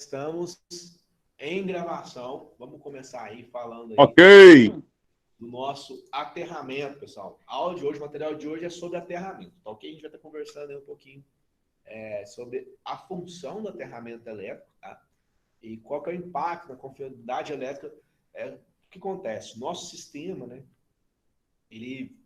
estamos em gravação. Vamos começar aí falando aí Ok. do nosso aterramento, pessoal. A aula de hoje, o material de hoje é sobre aterramento, tá ok? A gente vai estar conversando aí um pouquinho sobre a função do aterramento elétrico, tá? E qual que é o impacto na confiabilidade elétrica. O que acontece? Nosso sistema, né? Ele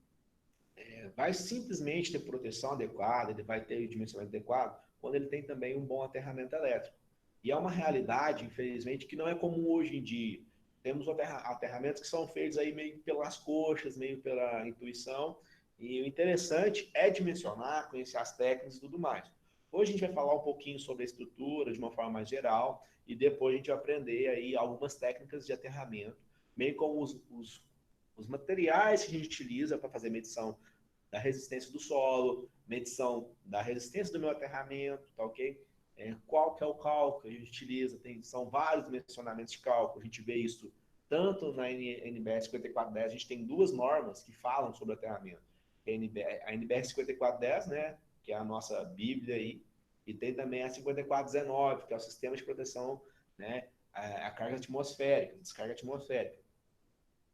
vai simplesmente ter proteção adequada, ele vai ter dimensionamento adequado, quando ele tem também um bom aterramento elétrico. E é uma realidade, infelizmente, que não é comum hoje em dia. Temos aterramentos que são feitos aí meio pelas coxas, meio pela intuição, e o interessante é dimensionar, conhecer as técnicas e tudo mais. Hoje a gente vai falar um pouquinho sobre a estrutura de uma forma mais geral, e depois a gente vai aprender aí algumas técnicas de aterramento, meio como os materiais que a gente utiliza para fazer medição da resistência do solo, medição da resistência do meu aterramento, tá ok? Qual que é o cálculo que a gente utiliza? São vários dimensionamentos de cálculo, a gente vê isso tanto na NBR 5410, a gente tem duas normas que falam sobre aterramento. A NBR 5410, né, que é a nossa bíblia aí, e tem também a 5419, que é o sistema de proteção, né, a carga atmosférica, descarga atmosférica,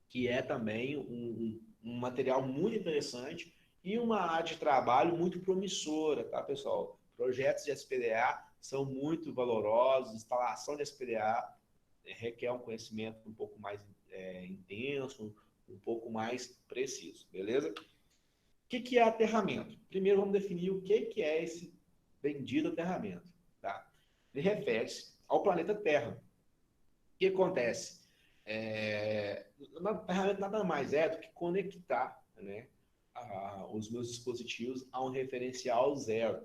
que é também um material muito interessante e uma área de trabalho muito promissora, tá, pessoal? Projetos de SPDA são muito valorosos, instalação de SPDA requer um conhecimento um pouco mais intenso, um pouco mais preciso, beleza? O que é aterramento? Primeiro vamos definir o que é esse bendito aterramento, tá? Ele refere-se ao planeta Terra. O que acontece? A ferramenta nada mais é do que conectar, né, os meus dispositivos a um referencial zero.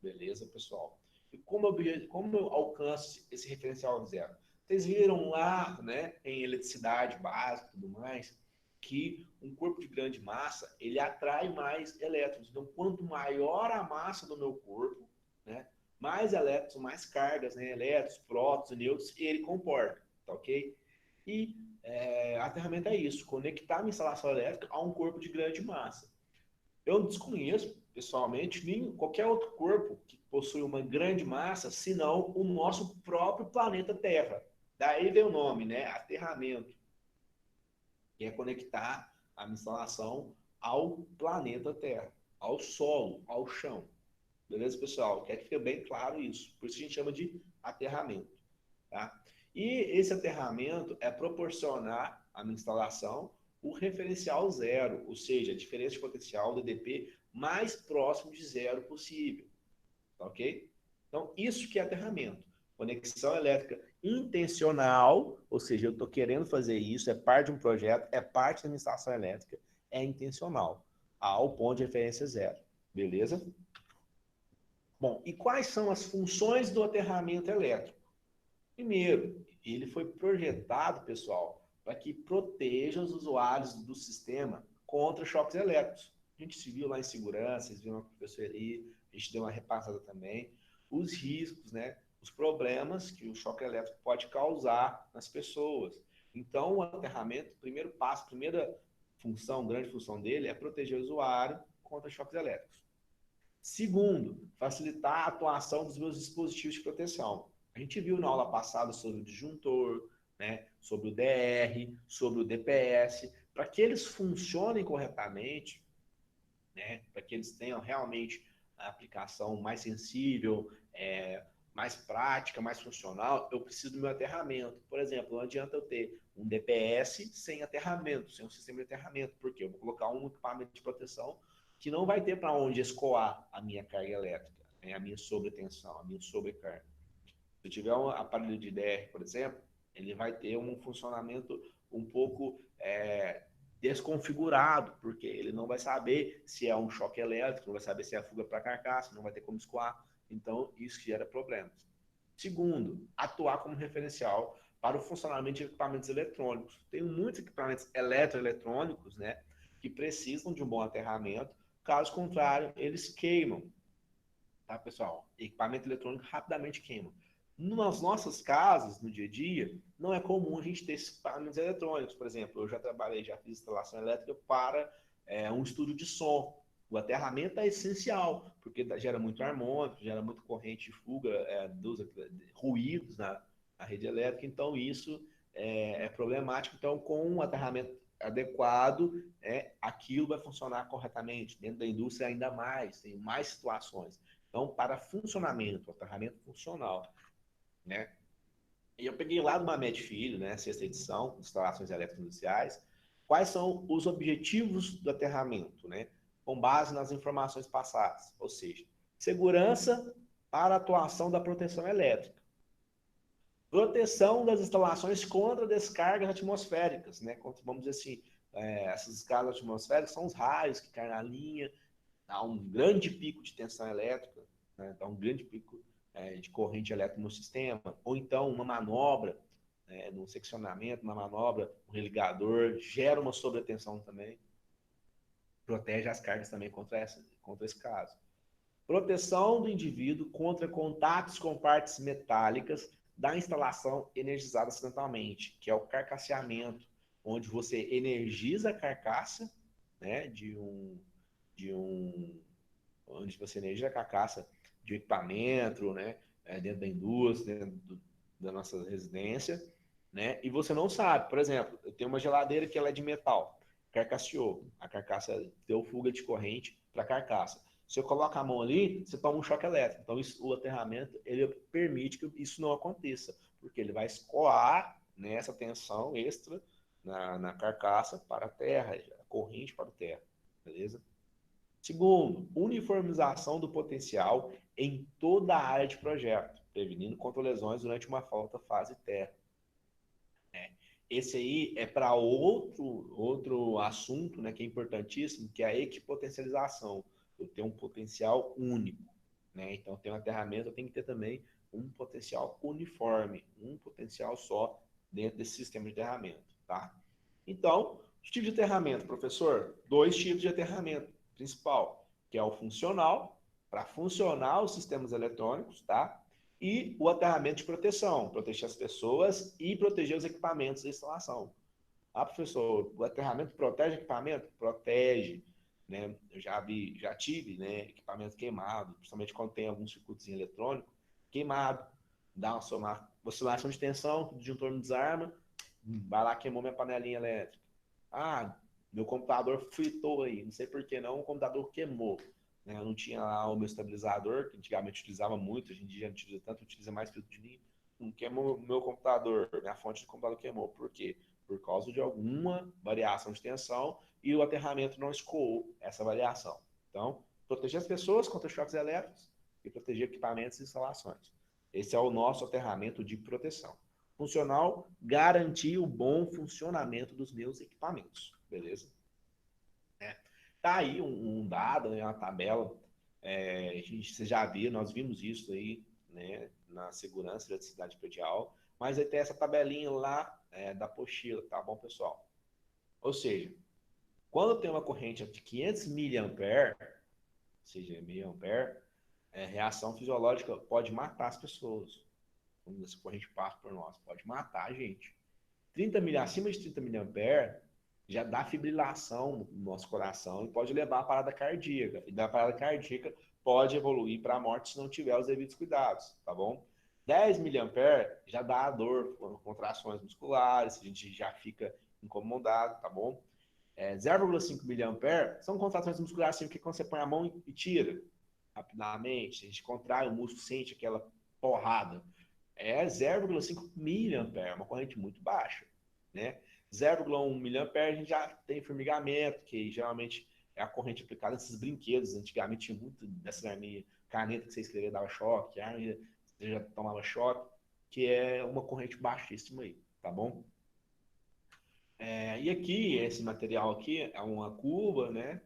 Beleza, pessoal? E como eu alcanço esse referencial zero? Vocês viram lá, né, em eletricidade básica e tudo mais, que um corpo de grande massa, ele atrai mais elétrons. Então, quanto maior a massa do meu corpo, né, mais elétrons, mais cargas, né, elétrons, prótons e nêutrons, ele comporta, tá ok? E a ferramenta é isso, conectar a minha instalação elétrica a um corpo de grande massa. Eu desconheço, pessoalmente, nem qualquer outro corpo que possui uma grande massa, senão o nosso próprio planeta Terra. Daí vem o nome, né? Aterramento, que é conectar a minha instalação ao planeta Terra, ao solo, ao chão. Beleza, pessoal? Quer que fique bem claro isso. Por isso a gente chama de aterramento. Tá? E esse aterramento é proporcionar à minha instalação o referencial zero, ou seja, a diferença de potencial do DP mais próximo de zero possível. Tá ok? Então, isso que é aterramento. Conexão elétrica intencional, ou seja, eu estou querendo fazer isso, é parte de um projeto, é parte da minha instalação elétrica, é intencional, ao ponto de referência zero. Beleza? Bom, e quais são as funções do aterramento elétrico? Primeiro, ele foi projetado, pessoal, para que proteja os usuários do sistema contra choques elétricos. A gente se viu lá em segurança, vocês viram a professora ali, a gente deu uma repassada também, os riscos, né, os problemas que o choque elétrico pode causar nas pessoas. Então, o aterramento, o primeiro passo, a primeira função, grande função dele é proteger o usuário contra choques elétricos. Segundo, facilitar a atuação dos meus dispositivos de proteção. A gente viu na aula passada sobre o disjuntor, né, sobre o DR, sobre o DPS, para que eles funcionem corretamente, né, para que eles tenham realmente a aplicação mais sensível, mais prática, mais funcional, eu preciso do meu aterramento. Por exemplo, não adianta eu ter um DPS sem aterramento, sem um sistema de aterramento, porque eu vou colocar um equipamento de proteção que não vai ter para onde escoar a minha carga elétrica, né, a minha sobretensão, a minha sobrecarga. Se eu tiver um aparelho de DR, por exemplo, ele vai ter um funcionamento um pouco desconfigurado, porque ele não vai saber se é um choque elétrico, não vai saber se é a fuga para a carcaça, não vai ter como escoar. Então, isso gera problemas. Segundo, atuar como referencial para o funcionamento de equipamentos eletrônicos. Tem muitos equipamentos eletroeletrônicos, né, que precisam de um bom aterramento, caso contrário, eles queimam. Tá, pessoal? Equipamento eletrônico rapidamente queima. Nas nossas casas, no dia a dia, não é comum a gente ter esses equipamentos eletrônicos. Por exemplo, eu já trabalhei, já fiz instalação elétrica para um estúdio de som. O aterramento é essencial, porque gera muito harmônico, gera muito corrente de fuga, ruídos na rede elétrica, então isso é problemático. Então, com um aterramento adequado, aquilo vai funcionar corretamente. Dentro da indústria, ainda mais, tem mais situações. Então, para funcionamento, aterramento funcional, né? E eu peguei lá do Mamed Filho, né, sexta edição, instalações elétricas industriais, quais são os objetivos do aterramento, né, com base nas informações passadas, ou seja, segurança para a atuação da proteção elétrica, proteção das instalações contra descargas atmosféricas, né, vamos dizer assim, essas descargas atmosféricas são os raios que caem na linha, dá um grande pico de tensão elétrica, né, dá um grande pico de corrente elétrica no sistema, ou então uma manobra, no seccionamento, uma manobra, um religador, gera uma sobretensão também, protege as cargas também contra esse caso. Proteção do indivíduo contra contatos com partes metálicas da instalação energizada acidentalmente, que é o carcasseamento, onde você energiza a carcaça, né, onde você energiza a carcaça de equipamento, né, dentro da indústria, da nossa residência, né, e você não sabe, por exemplo, eu tenho uma geladeira que ela é de metal, carcasseou, a carcaça deu fuga de corrente para a carcaça. Se eu coloco a mão ali, você toma um choque elétrico. Então, o aterramento, ele permite que isso não aconteça, porque ele vai escoar, né, essa tensão extra na carcaça para a terra, a corrente para a terra, beleza? Segundo, uniformização do potencial em toda a área de projeto, prevenindo contra lesões durante uma falta fase terra. Esse aí é para outro assunto, né, que é importantíssimo, que é a equipotencialização. Eu tenho um potencial único, né? Então, tem um aterramento, eu tenho que ter também um potencial uniforme, um potencial só dentro desse sistema de aterramento, tá? Então, os tipos de aterramento, professor, 2 tipos de aterramento principal, que é o funcional, para funcionar os sistemas eletrônicos, tá? E o aterramento de proteção, proteger as pessoas e proteger os equipamentos da instalação. Ah, professor, o aterramento protege equipamento? Protege. Né? Eu já tive, né, equipamento queimado, principalmente quando tem algum circuito eletrônico, queimado. Dá uma oscilação de tensão, o disjuntor não desarma, vai lá, queimou minha panelinha elétrica. Ah, meu computador fritou aí, não sei por que não, o computador queimou. Né? Eu não tinha lá o meu estabilizador, que antigamente utilizava muito, hoje em dia não utiliza tanto, utiliza mais filtro de linha. Não queimou o meu computador, minha fonte de computador queimou. Por quê? Por causa de alguma variação de tensão e o aterramento não escoou essa variação. Então, proteger as pessoas contra choques elétricos e proteger equipamentos e instalações. Esse é o nosso aterramento de proteção. Funcional, garantir o bom funcionamento dos meus equipamentos, beleza? Tá aí um dado, né, uma tabela, você já viu, nós vimos isso aí, né, na segurança da eletricidade predial, mas aí tem essa tabelinha lá da apostila, tá bom, pessoal? Ou seja, quando tem uma corrente de 500 miliamperes, ou seja, miliampere, reação fisiológica pode matar as pessoas. Quando essa corrente passa por nós, pode matar a gente. Acima de 30 miliamperes já dá fibrilação no nosso coração e pode levar a parada cardíaca. E da parada cardíaca pode evoluir para a morte se não tiver os devidos cuidados, tá bom? 10 miliamperes já dá dor, contrações musculares, a gente já fica incomodado, tá bom? 0,5 miliamperes são contrações musculares assim, que quando você põe a mão e tira rapidamente, a gente contrai o músculo, sente aquela porrada. 0,5 miliamperes, uma corrente muito baixa, né? 0,1 miliamperes a gente já tem formigamento, que geralmente é a corrente aplicada nesses brinquedos. Antigamente tinha muito dessas arminhas, caneta que você escrevia dava choque, arma você já tomava choque, que é uma corrente baixíssima aí, tá bom? E aqui, esse material aqui é uma curva, né?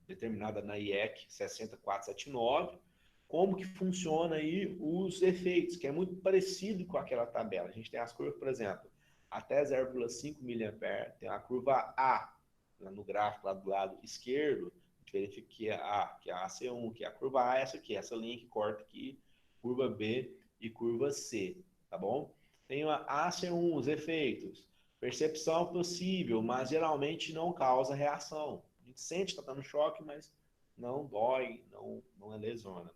Determinada na IEC 60479, como que funciona aí os efeitos, que é muito parecido com aquela tabela. A gente tem as curvas, por exemplo, até 0,5 mA, tem a curva A, no gráfico lá do lado esquerdo, a gente verifica que é a AC1, que é a curva A, essa aqui, essa linha que corta aqui, curva B e curva C, tá bom? Tem a AC1, os efeitos, percepção possível, mas geralmente não causa reação. gente sente que está dando choque, mas não dói, não é lesona.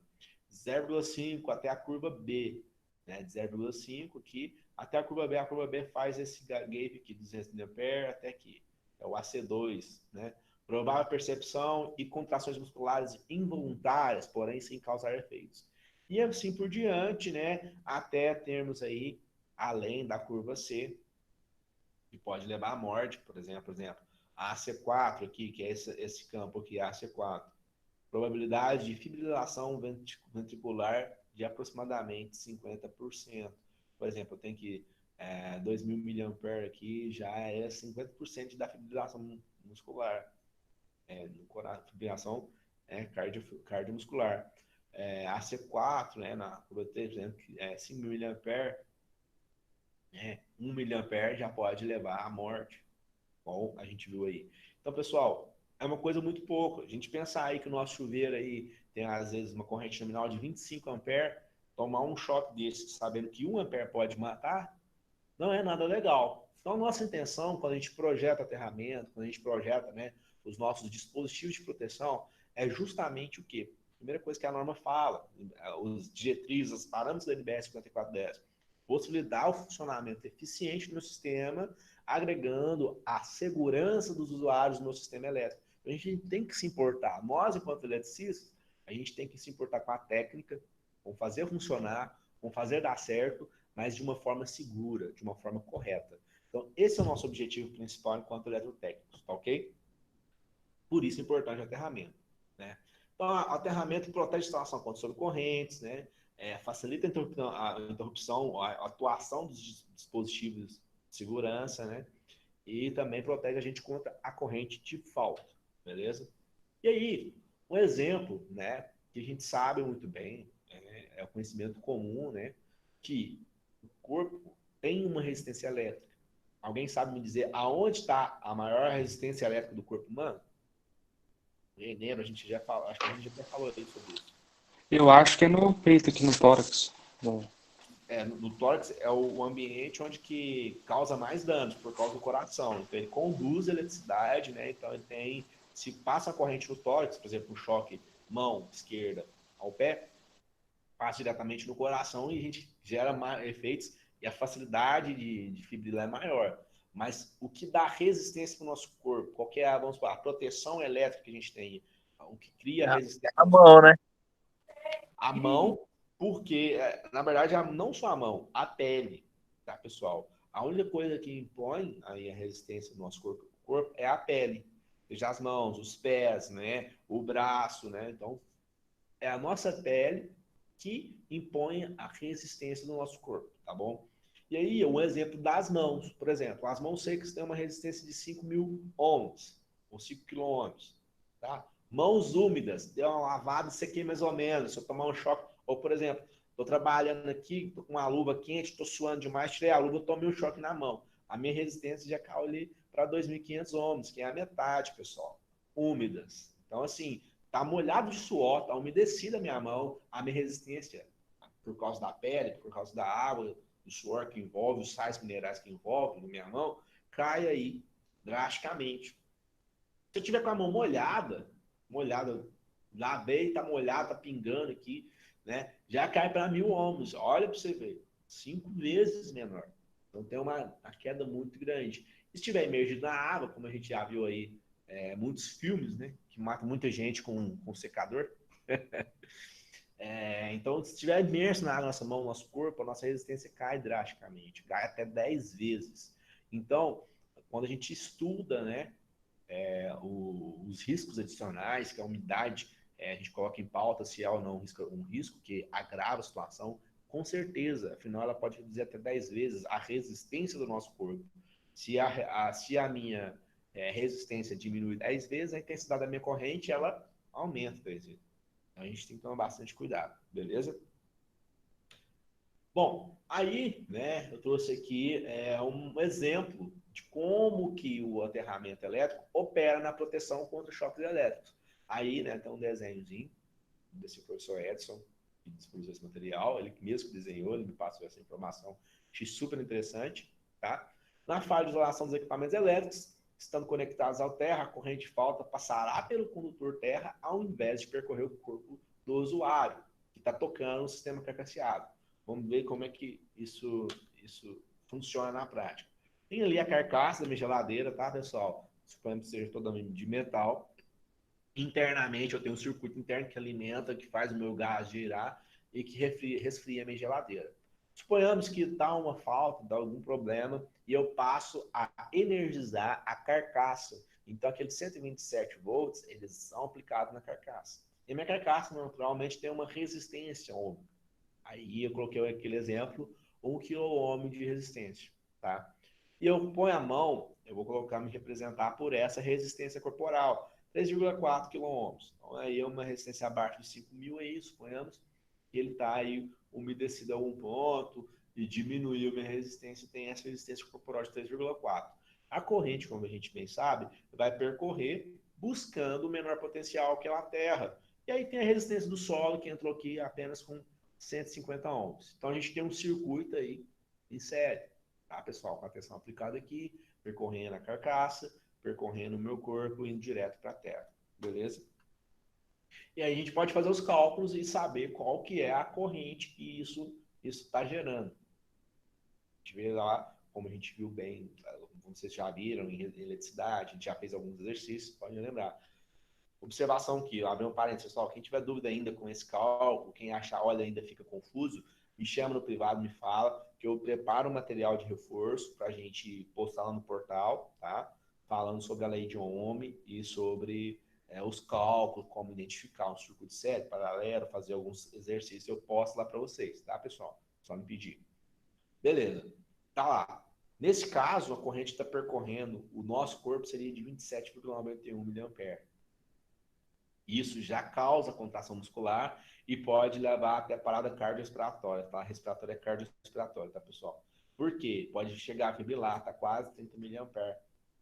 0,5 até a curva B, né? De 0,5 aqui até a curva B faz esse gap aqui, 200 mA até aqui, é o AC2, né? Provável percepção e contrações musculares involuntárias, porém sem causar efeitos. E assim por diante, né? Até termos aí, além da curva C, que pode levar à morte, por exemplo, a AC4 aqui, que é esse campo aqui, AC4. Probabilidade de fibrilação ventricular de aproximadamente 50%. Por exemplo, eu tenho que 2.000 mAh aqui, já é 50% da fibrilação muscular, fibrilação cardiomuscular. AC4, né, na curva T, por exemplo, 5.000 mAh, 1 mAh já pode levar à morte, bom, a gente viu aí. Então, pessoal, é uma coisa muito pouco. A gente pensar aí que o nosso chuveiro aí tem, às vezes, uma corrente nominal de 25 amperes, tomar um choque desse, sabendo que 1 ampere pode matar, não é nada legal. Então, a nossa intenção, quando a gente projeta aterramento, quando a gente projeta, né, os nossos dispositivos de proteção, é justamente o quê? Primeira coisa que a norma fala, os diretrizes, os parâmetros da NBS 5410, possibilitar o funcionamento eficiente do meu sistema, agregando a segurança dos usuários no meu sistema elétrico. Então, a gente tem que se importar. Nós, enquanto eletricistas, a gente tem que se importar com a técnica, com fazer funcionar, com fazer dar certo, mas de uma forma segura, de uma forma correta. Então, esse é o nosso objetivo principal enquanto eletrotécnicos, tá ok? Por isso é importante o aterramento, né? Então, o aterramento protege a instalação contra sobrecorrentes, né? Facilita a interrupção, a atuação dos dispositivos de segurança, né? E também protege a gente contra a corrente de falta, beleza? E aí, um exemplo, né, que a gente sabe muito bem, é o conhecimento comum, né, que o corpo tem uma resistência elétrica. Alguém sabe me dizer aonde está a maior resistência elétrica do corpo humano? Lembra, a gente já falou, acho que a gente já até falou aí sobre isso. Eu acho que é no peito, aqui no tórax. No tórax é o ambiente onde que causa mais danos por causa do coração. Então ele conduz a eletricidade, né? Então ele tem, se passa a corrente no tórax, por exemplo, um choque mão esquerda ao pé, passa diretamente no coração e a gente gera efeitos e a facilidade de fibrilar é maior. Mas o que dá resistência para o nosso corpo, qual que é vamos supor, a proteção elétrica que a gente tem, o que cria resistência a no nosso mão, corpo? né? A mão, porque, na verdade, não só a mão, a pele, tá, pessoal? A única coisa que impõe aí a resistência do nosso corpo é a pele. Seja as mãos, os pés, né? O braço, né? Então, é a nossa pele que impõe a resistência do nosso corpo, tá bom? E aí, um exemplo das mãos, por exemplo, as mãos secas têm uma resistência de 5.000 ohms, ou 5 quilômetros, tá? Mãos úmidas, deu uma lavada, sequei mais ou menos, se eu tomar um choque, ou por exemplo, estou trabalhando aqui, tô com uma luva quente, estou suando demais, tirei a luva, eu tomei um choque na mão. A minha resistência já caiu ali para 2.500 ohms, que é a metade, pessoal. Úmidas. Então, assim, tá molhado de suor, tá umedecida a minha mão, a minha resistência, por causa da pele, por causa da água, do suor que envolve, os sais minerais que envolve na minha mão, cai aí drasticamente. Se eu tiver com a mão molhada, lavei, tá molhado, tá pingando aqui, né? Já cai para 1.000 ohms. Olha para você ver, 5 vezes menor. Então tem uma queda muito grande. Se estiver imergido na água, como a gente já viu aí, muitos filmes, né? Que matam muita gente com secador. Então, se estiver imerso na água, nossa mão, nosso corpo, a nossa resistência cai drasticamente, cai até 10 vezes. Então, quando a gente estuda, né, os riscos adicionais, que a umidade, a gente coloca em pauta se é ou não um risco que agrava a situação, com certeza, afinal ela pode reduzir até 10 vezes a resistência do nosso corpo. Se a minha resistência diminui 10 vezes, a intensidade da minha corrente ela aumenta 10 vezes. Então a gente tem que tomar bastante cuidado, beleza? Bom, aí, né, eu trouxe aqui um exemplo de como que o aterramento elétrico opera na proteção contra choques elétricos. Aí, né, tem um desenhozinho desse professor Edson, que disponibilizou esse material, ele mesmo que desenhou, ele me passou essa informação, achei super interessante, tá? Na falha de isolação dos equipamentos elétricos, estando conectados ao terra, a corrente falta passará pelo condutor terra ao invés de percorrer o corpo do usuário, que está tocando o sistema carcassiado. Vamos ver como é que isso funciona na prática. Tem ali a carcaça da minha geladeira, tá, pessoal? Suponhamos que seja toda de metal. Internamente, eu tenho um circuito interno que alimenta, que faz o meu gás girar e que resfria a minha geladeira. Suponhamos que dá uma falta, dá algum problema, e eu passo a energizar a carcaça. Então, aqueles 127 volts, eles são aplicados na carcaça. E minha carcaça, naturalmente, tem uma resistência ohmica. Aí eu coloquei aquele exemplo, 1 kΩ de resistência, tá? E eu ponho a mão, eu vou colocar, me representar por essa resistência corporal, 3,4 kΩ. Então, aí é uma resistência abaixo de 5.000 aí, suponhamos que ele está aí umedecido a um ponto e diminuiu minha resistência, tem essa resistência corporal de 3,4. A corrente, como a gente bem sabe, vai percorrer buscando o menor potencial que é a Terra. E aí tem a resistência do solo, que entrou aqui apenas com 150 ohms. Então a gente tem um circuito aí em série, tá, pessoal? Com a tensão aplicada aqui, percorrendo a carcaça, percorrendo o meu corpo, indo direto para a Terra, beleza? E aí a gente pode fazer os cálculos e saber qual que é a corrente que isso está gerando. A gente vê lá, como a gente viu bem, vocês já viram em eletricidade, a gente já fez alguns exercícios, podem lembrar. Observação aqui, abre um parênteses, pessoal, quem tiver dúvida ainda com esse cálculo, quem achar, olha, ainda fica confuso, me chama no privado, me fala, que eu preparo um material de reforço para a gente postar lá no portal, tá? Falando sobre a lei de Ohm e sobre os cálculos, como identificar um circuito sério, paralelo, fazer alguns exercícios, eu posto lá para vocês, tá, pessoal? Só me pedir. Beleza, tá lá. Nesse caso, a corrente está percorrendo, o nosso corpo seria de 27,91 mA. Isso já causa contração muscular e pode levar até parada cardiorrespiratória, tá? Respiratória é cardiorrespiratória, tá, pessoal? Por quê? Pode chegar a fibrilar, tá quase 30 mA,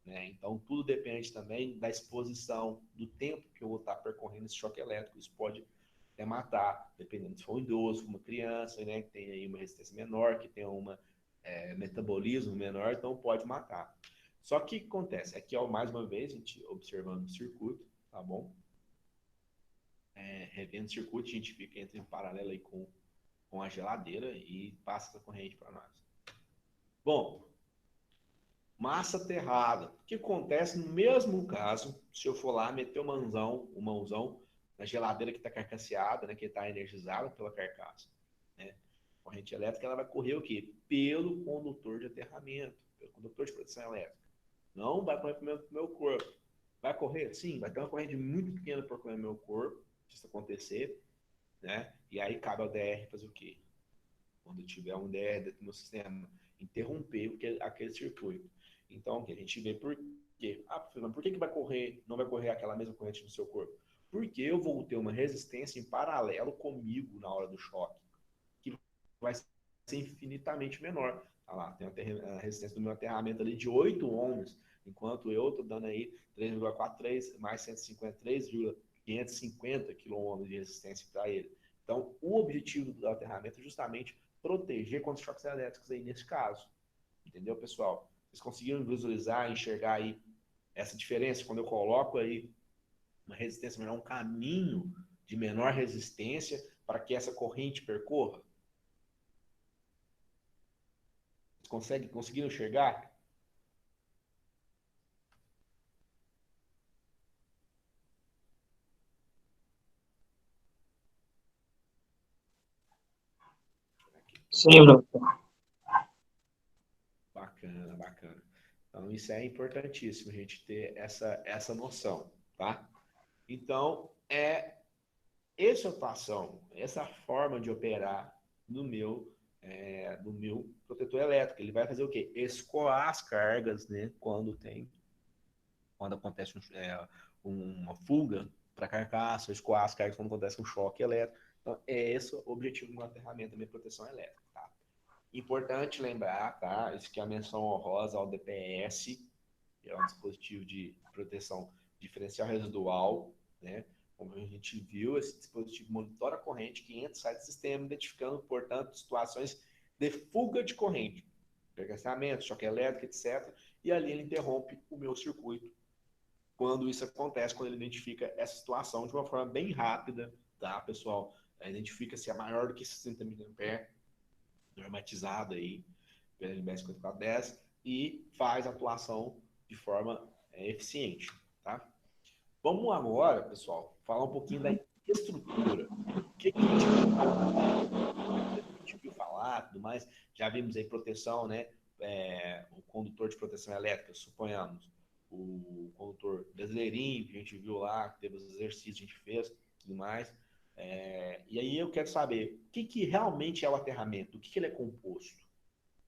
né? Então, tudo depende também da exposição, do tempo que eu vou estar percorrendo esse choque elétrico. Isso pode até matar, dependendo se for um idoso, se for uma criança, né? Que tem aí uma resistência menor, que tem um metabolismo menor, então pode matar. Só que o que acontece? Aqui, ó, mais uma vez, a gente observando o circuito, tá bom? Revendo o circuito, a gente fica entre em paralelo aí com a geladeira e passa essa corrente para nós. Bom, massa aterrada. O que acontece no mesmo caso, se eu for lá meter um mãozão na geladeira que está carcasseada, né, que está energizada pela carcaça, né? A corrente elétrica ela vai correr o quê? Pelo condutor de aterramento, pelo condutor de proteção elétrica. Não vai correr para o meu corpo. Vai correr? Sim, vai ter uma corrente muito pequena percorrendo meu corpo, se isso acontecer, né? E aí cabe ao DR fazer o quê? Quando tiver um DR dentro do meu sistema, interromper aquele circuito. Então, o que a gente vê por quê? Por que vai correr, não vai correr aquela mesma corrente no seu corpo? Porque eu vou ter uma resistência em paralelo comigo na hora do choque, que vai ser infinitamente menor. Tá lá, tem a resistência do meu aterramento ali de 8 ohms, enquanto eu estou dando aí 3,43 mais 153,550 kΩ de resistência para ele. Então, o objetivo do aterramento é justamente proteger contra os choques elétricos aí nesse caso. Entendeu, pessoal? Vocês conseguiram visualizar, enxergar aí essa diferença quando eu coloco aí uma resistência menor, um caminho de menor resistência para que essa corrente percorra? Vocês conseguiram enxergar? Sim, professor. Bacana, bacana. Então, isso é importantíssimo, a gente ter essa noção, tá? Então, essa atuação, essa forma de operar no meu protetor elétrico. Ele vai fazer o quê? Escoar as cargas, né? Quando acontece uma fuga para a carcaça, escoar as cargas quando acontece um choque elétrico. Então, é esse o objetivo de uma ferramenta de minha proteção elétrica, tá? Importante lembrar, tá? Isso aqui é a menção honrosa ao DPS, que é um dispositivo de proteção diferencial residual, né? Como a gente viu, esse dispositivo monitora a corrente que entra e sai do sistema, identificando, portanto, situações de fuga de corrente. Precanciamento, choque elétrico, etc. E ali ele interrompe o meu circuito quando isso acontece, quando ele identifica essa situação de uma forma bem rápida, tá, pessoal? Identifica se é maior do que 60 mA, normatizado aí pela NBS 5410, e faz a atuação de forma eficiente, tá? Vamos agora, pessoal, falar um pouquinho da estrutura. O que a gente viu falar, tudo mais, já vimos aí proteção, né? O condutor de proteção elétrica, suponhamos, o condutor brasileirinho, que a gente viu lá, que teve os exercícios que a gente fez, tudo mais. E aí eu quero saber o que realmente é o aterramento, do que ele é composto,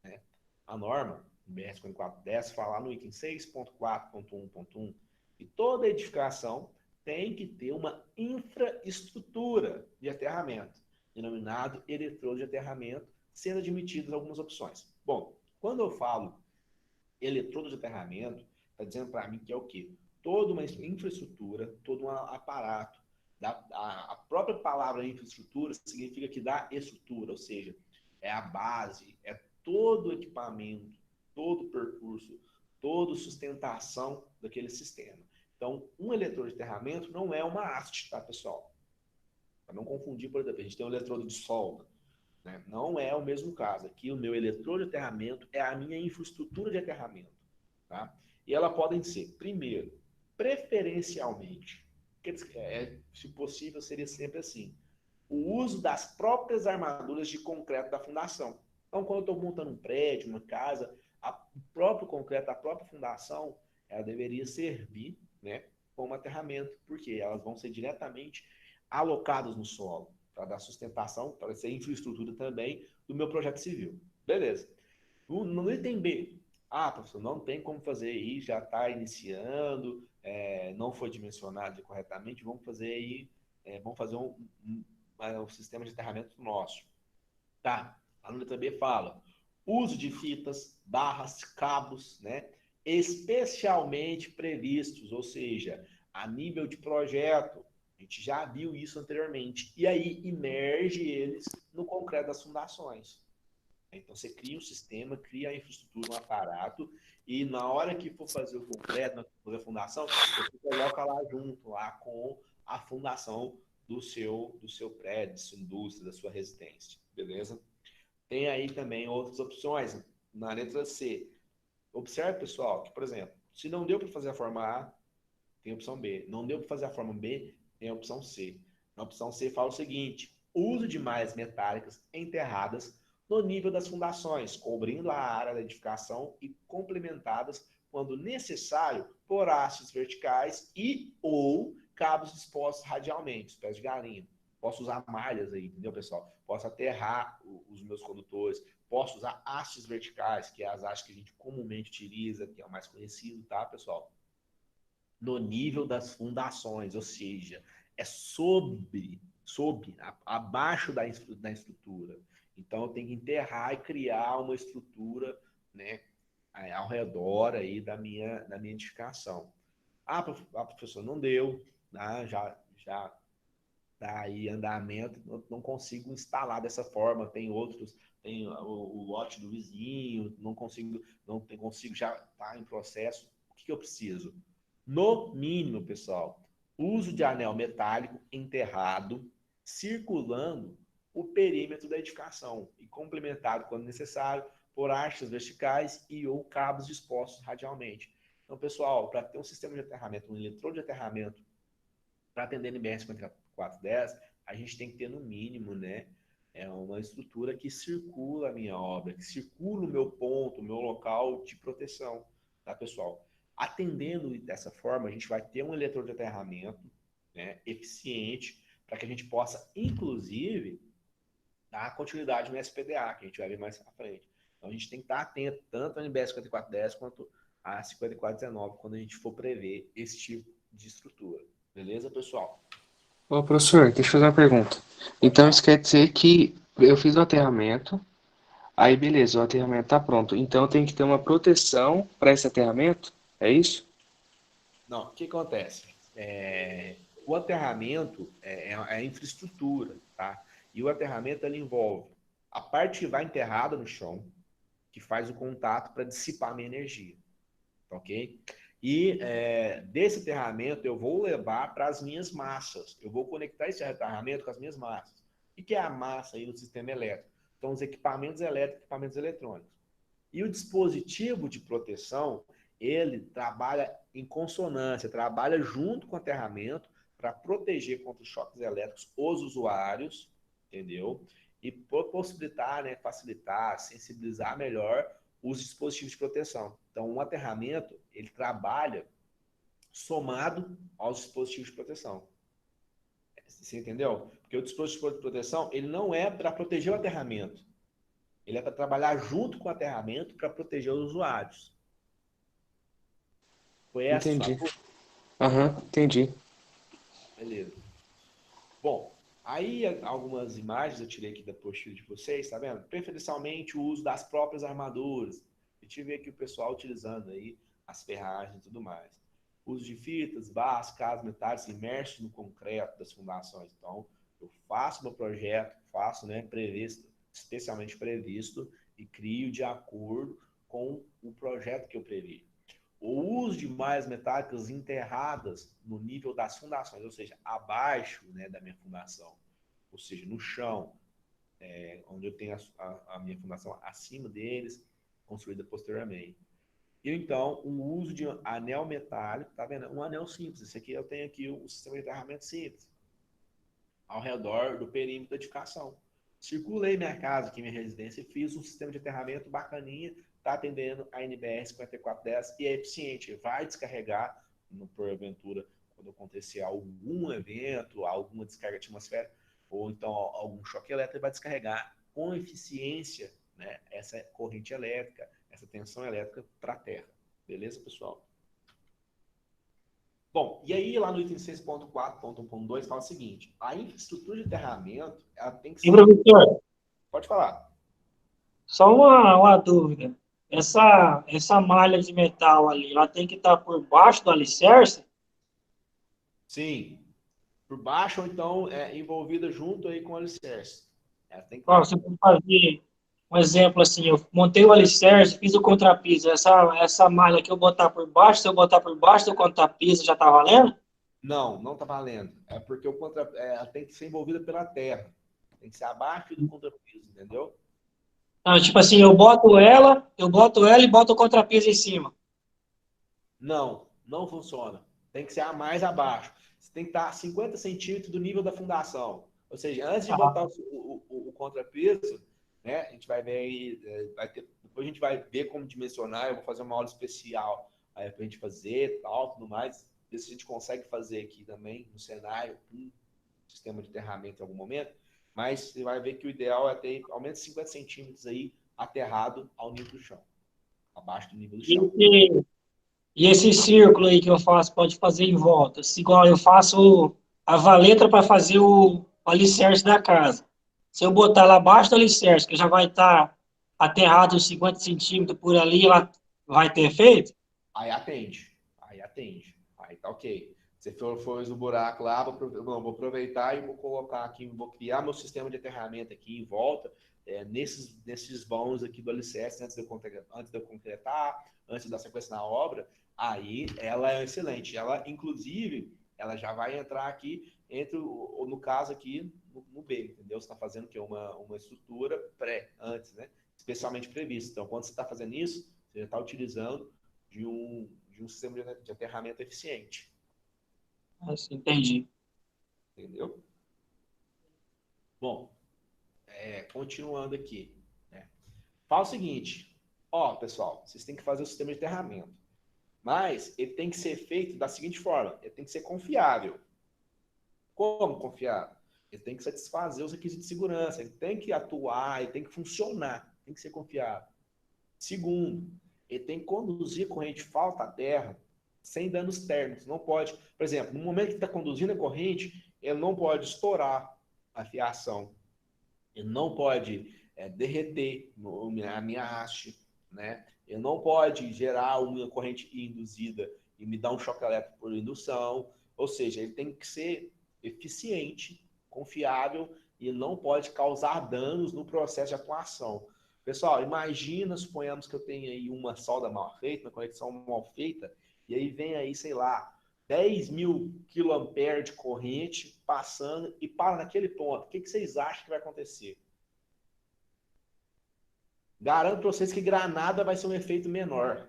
né? A norma, BR 5410, fala no item 6.4.1.1 que toda edificação tem que ter uma infraestrutura de aterramento, denominado eletrodo de aterramento, sendo admitidas algumas opções. Bom, quando eu falo eletrodo de aterramento, está dizendo para mim que é o quê? Toda uma infraestrutura, todo um aparato. A própria palavra infraestrutura significa que dá estrutura, ou seja, é a base, é todo o equipamento, todo o percurso, toda a sustentação daquele sistema. Então, um eletrodo de aterramento não é uma haste, tá, pessoal? Para não confundir, por exemplo, a gente tem um eletrodo de solda, né? Não é o mesmo caso. Aqui, o meu eletrodo de aterramento é a minha infraestrutura de aterramento, tá? E elas podem ser, primeiro, preferencialmente, se possível, seria sempre assim, o uso das próprias armaduras de concreto da fundação. Então, quando eu estou montando um prédio, uma casa, o próprio concreto, a própria fundação, ela deveria servir, né, como aterramento, porque elas vão ser diretamente alocadas no solo, para dar sustentação, para ser infraestrutura também do meu projeto civil. Beleza. No item B, professor, não tem como fazer isso, já está iniciando, não foi dimensionado corretamente, vamos fazer aí, vamos fazer um sistema de aterramento nosso. Tá, a letra B fala, uso de fitas, barras, cabos, né, especialmente previstos, ou seja, a nível de projeto, a gente já viu isso anteriormente, e aí imerge eles no concreto das fundações. Então, você cria um sistema, cria a infraestrutura, um aparato, e na hora que for fazer o concreto, fazer a fundação, você coloca lá junto, lá com a fundação do seu prédio, da sua indústria, da sua residência, beleza? Tem aí também outras opções, na letra C. Observe, pessoal, que, por exemplo, se não deu para fazer a forma A, tem a opção B. Não deu para fazer a forma B, tem a opção C. Na opção C fala o seguinte, uso de malhas metálicas enterradas no nível das fundações, cobrindo a área da edificação e complementadas, quando necessário, por hastes verticais e ou cabos dispostos radialmente, pés de galinha. Posso usar malhas aí, entendeu, pessoal? Posso aterrar os meus condutores, posso usar hastes verticais, que é as hastes que a gente comumente utiliza, que é o mais conhecido, tá, pessoal? No nível das fundações, ou seja, é abaixo da estrutura. Então, eu tenho que enterrar e criar uma estrutura, né, ao redor aí da minha edificação. Professor, não deu, né, já dá aí andamento, não consigo instalar dessa forma, tem outros, tem o lote do vizinho, não consigo, já está em processo. O que eu preciso? No mínimo, pessoal, uso de anel metálico enterrado, circulando o perímetro da edificação e complementado, quando necessário, por hastes verticais e ou cabos dispostos radialmente. Então, pessoal, para ter um sistema de aterramento, um eletrodo de aterramento, para atender NBR 5410, a gente tem que ter no mínimo, né, uma estrutura que circula a minha obra, que circula o meu ponto, o meu local de proteção, tá, pessoal? Atendendo dessa forma, a gente vai ter um eletrodo de aterramento, né, eficiente, para que a gente possa, inclusive, dar continuidade no SPDA, que a gente vai ver mais à frente. Então, a gente tem que estar atento tanto ao NBS 5410 quanto a 5419, quando a gente for prever esse tipo de estrutura. Beleza, pessoal? Ô, professor, deixa eu fazer uma pergunta. Então, isso quer dizer que eu fiz o aterramento, aí beleza, o aterramento tá pronto. Então, eu tenho que ter uma proteção para esse aterramento? É isso? Não, o que acontece? O aterramento é a infraestrutura, tá? E o aterramento ele envolve a parte que vai enterrada no chão, que faz o contato para dissipar a minha energia, ok? E desse aterramento eu vou levar para as minhas massas. Eu vou conectar esse aterramento com as minhas massas. O que é a massa aí no sistema elétrico? Então, os equipamentos elétricos e equipamentos eletrônicos. E o dispositivo de proteção, ele trabalha em consonância, trabalha junto com o aterramento para proteger contra os choques elétricos os usuários, entendeu? E possibilitar, né, facilitar, sensibilizar melhor os dispositivos de proteção. Então, um aterramento, ele trabalha somado aos dispositivos de proteção. Você entendeu? Porque o dispositivo de proteção, ele não é para proteger o aterramento. Ele é para trabalhar junto com o aterramento para proteger os usuários. Foi essa a sua Entendi. dúvida? Aham, entendi. Beleza. Bom, aí algumas imagens eu tirei aqui da postura de vocês, tá vendo? Preferencialmente o uso das próprias armaduras. A gente vê aqui o pessoal utilizando aí as ferragens e tudo mais. Uso de fitas, barras, cabos, metais imersos no concreto das fundações. Então, eu faço meu projeto, faço, né, previsto, especialmente previsto, e crio de acordo com o projeto que eu previ. O uso de malhas metálicas enterradas no nível das fundações, ou seja, abaixo, né, da minha fundação, ou seja, no chão, onde eu tenho a minha fundação acima deles, construída posteriormente. E então, o uso de anel metálico, tá vendo? Um anel simples. Esse aqui eu tenho aqui o sistema de enterramento simples, ao redor do perímetro da edificação. Circulei minha casa aqui, minha residência, e fiz um sistema de aterramento bacaninha, está atendendo a NBR 5410 e é eficiente. Vai descarregar, porventura, quando acontecer algum evento, alguma descarga atmosférica, ou então algum choque elétrico, vai descarregar com eficiência, né, essa corrente elétrica, essa tensão elétrica para a Terra. Beleza, pessoal? Bom, e aí lá no item 6.4.1.2 fala o seguinte: a infraestrutura de aterramento ela tem que E, ser. professor, Pode falar. só uma dúvida. Essa malha de metal ali, ela tem que estar por baixo do alicerce? Sim, por baixo ou então envolvida junto aí com o alicerce. Ela tem que Ó, estar. você pode fazer um exemplo assim, eu montei o alicerce, fiz o contrapiso. Essa malha que eu botar por baixo, se eu botar por baixo do contrapiso, já tá valendo? Não, não está valendo. É porque ela tem que ser envolvida pela terra. Tem que ser abaixo do contrapiso, entendeu? Então, tipo assim, eu boto ela e boto o contrapiso em cima. Não, não funciona. Tem que ser a mais abaixo. Você tem que estar a 50 centímetros do nível da fundação. Ou seja, antes de Ah, botar o contrapeso, né, a gente vai ver aí, depois a gente vai ver como dimensionar. Eu vou fazer uma aula especial aí para a gente fazer, tal, tudo mais. Ver se a gente consegue fazer aqui também no cenário um sistema de aterramento em algum momento. Mas você vai ver que o ideal é ter ao menos 50 centímetros aí aterrado ao nível do chão, abaixo do nível do E chão. esse, e esse círculo aí que eu faço, pode fazer em volta. Se igual eu faço a valeta para fazer o alicerce da casa. Se eu botar lá abaixo do alicerce, que já vai estar aterrado uns 50 centímetros por ali, ela vai ter efeito? Aí atende. Aí atende. Aí tá ok. Você for no buraco lá, vou aproveitar e vou colocar aqui, vou criar meu sistema de aterramento aqui em volta, nesses vãos aqui do alicerce, antes de eu concretar, antes da sequência na obra. Aí ela é excelente. Ela, inclusive, ela já vai entrar aqui, no caso aqui, no B, entendeu? Você está fazendo que uma estrutura antes, né? Especialmente prevista. Então, quando você está fazendo isso, você já está utilizando de um sistema de aterramento eficiente. Assim, entendi. Entendeu? Bom, continuando aqui. Né? Fala o seguinte: ó, pessoal, vocês têm que fazer o sistema de aterramento. Mas ele tem que ser feito da seguinte forma: ele tem que ser confiável. Como confiável? Ele tem que satisfazer os requisitos de segurança, ele tem que atuar, ele tem que funcionar, tem que ser confiável. Segundo, ele tem que conduzir corrente falta à terra sem danos térmicos. Não pode, por exemplo, no momento que está conduzindo a corrente, ele não pode estourar a fiação, ele não pode derreter a minha haste, né? Ele não pode gerar uma corrente induzida e me dar um choque elétrico por indução. Ou seja, ele tem que ser eficiente, confiável e não pode causar danos no processo de atuação. Pessoal, imagina, suponhamos que eu tenho aí uma solda mal feita, uma conexão mal feita, e aí vem aí, sei lá, 10.000 kA de corrente passando e para naquele ponto. O que vocês acham que vai acontecer? Garanto para vocês que granada vai ser um efeito menor.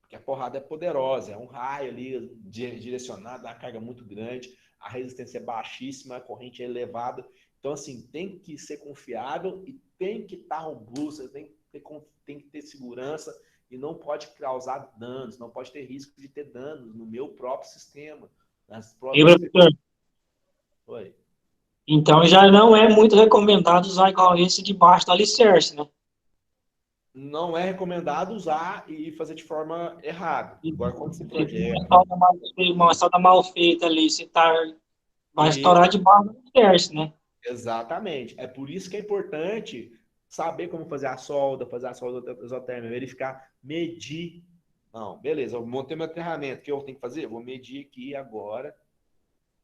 Porque a porrada é poderosa, é um raio ali direcionado, uma carga muito grande, a resistência é baixíssima, a corrente é elevada. Então, assim, tem que ser confiável e tem que estar robusto, tem que ter segurança e não pode causar danos, não pode ter risco de ter danos no meu próprio sistema. E, professor, Oi. então já não é muito recomendado usar igual esse debaixo do alicerce, né? Não é recomendado usar e fazer de forma errada. Agora, quando você Se for projeta... uma solda mal feita ali, você vai E estourar debaixo do alicerce, né? exatamente. É por isso que é importante saber como fazer a solda exotérmica, verificar, medir. Não, beleza, eu montei meu aterramento. O que eu tenho que fazer? Eu vou medir aqui agora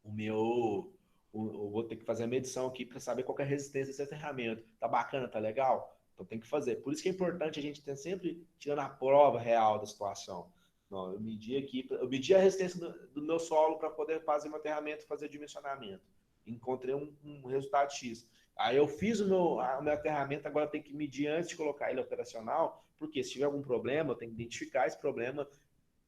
o meu. Eu vou ter que fazer a medição aqui para saber qual é a resistência desse aterramento. Tá bacana, tá legal? Então tem que fazer. Por isso que é importante a gente ter sempre tirando a prova real da situação. Não, eu medi aqui, eu medi a resistência do meu solo para poder fazer meu aterramento, fazer dimensionamento. Encontrei um resultado X. Aí eu fiz o meu aterramento, agora eu tenho que medir antes de colocar ele operacional, porque se tiver algum problema, eu tenho que identificar esse problema,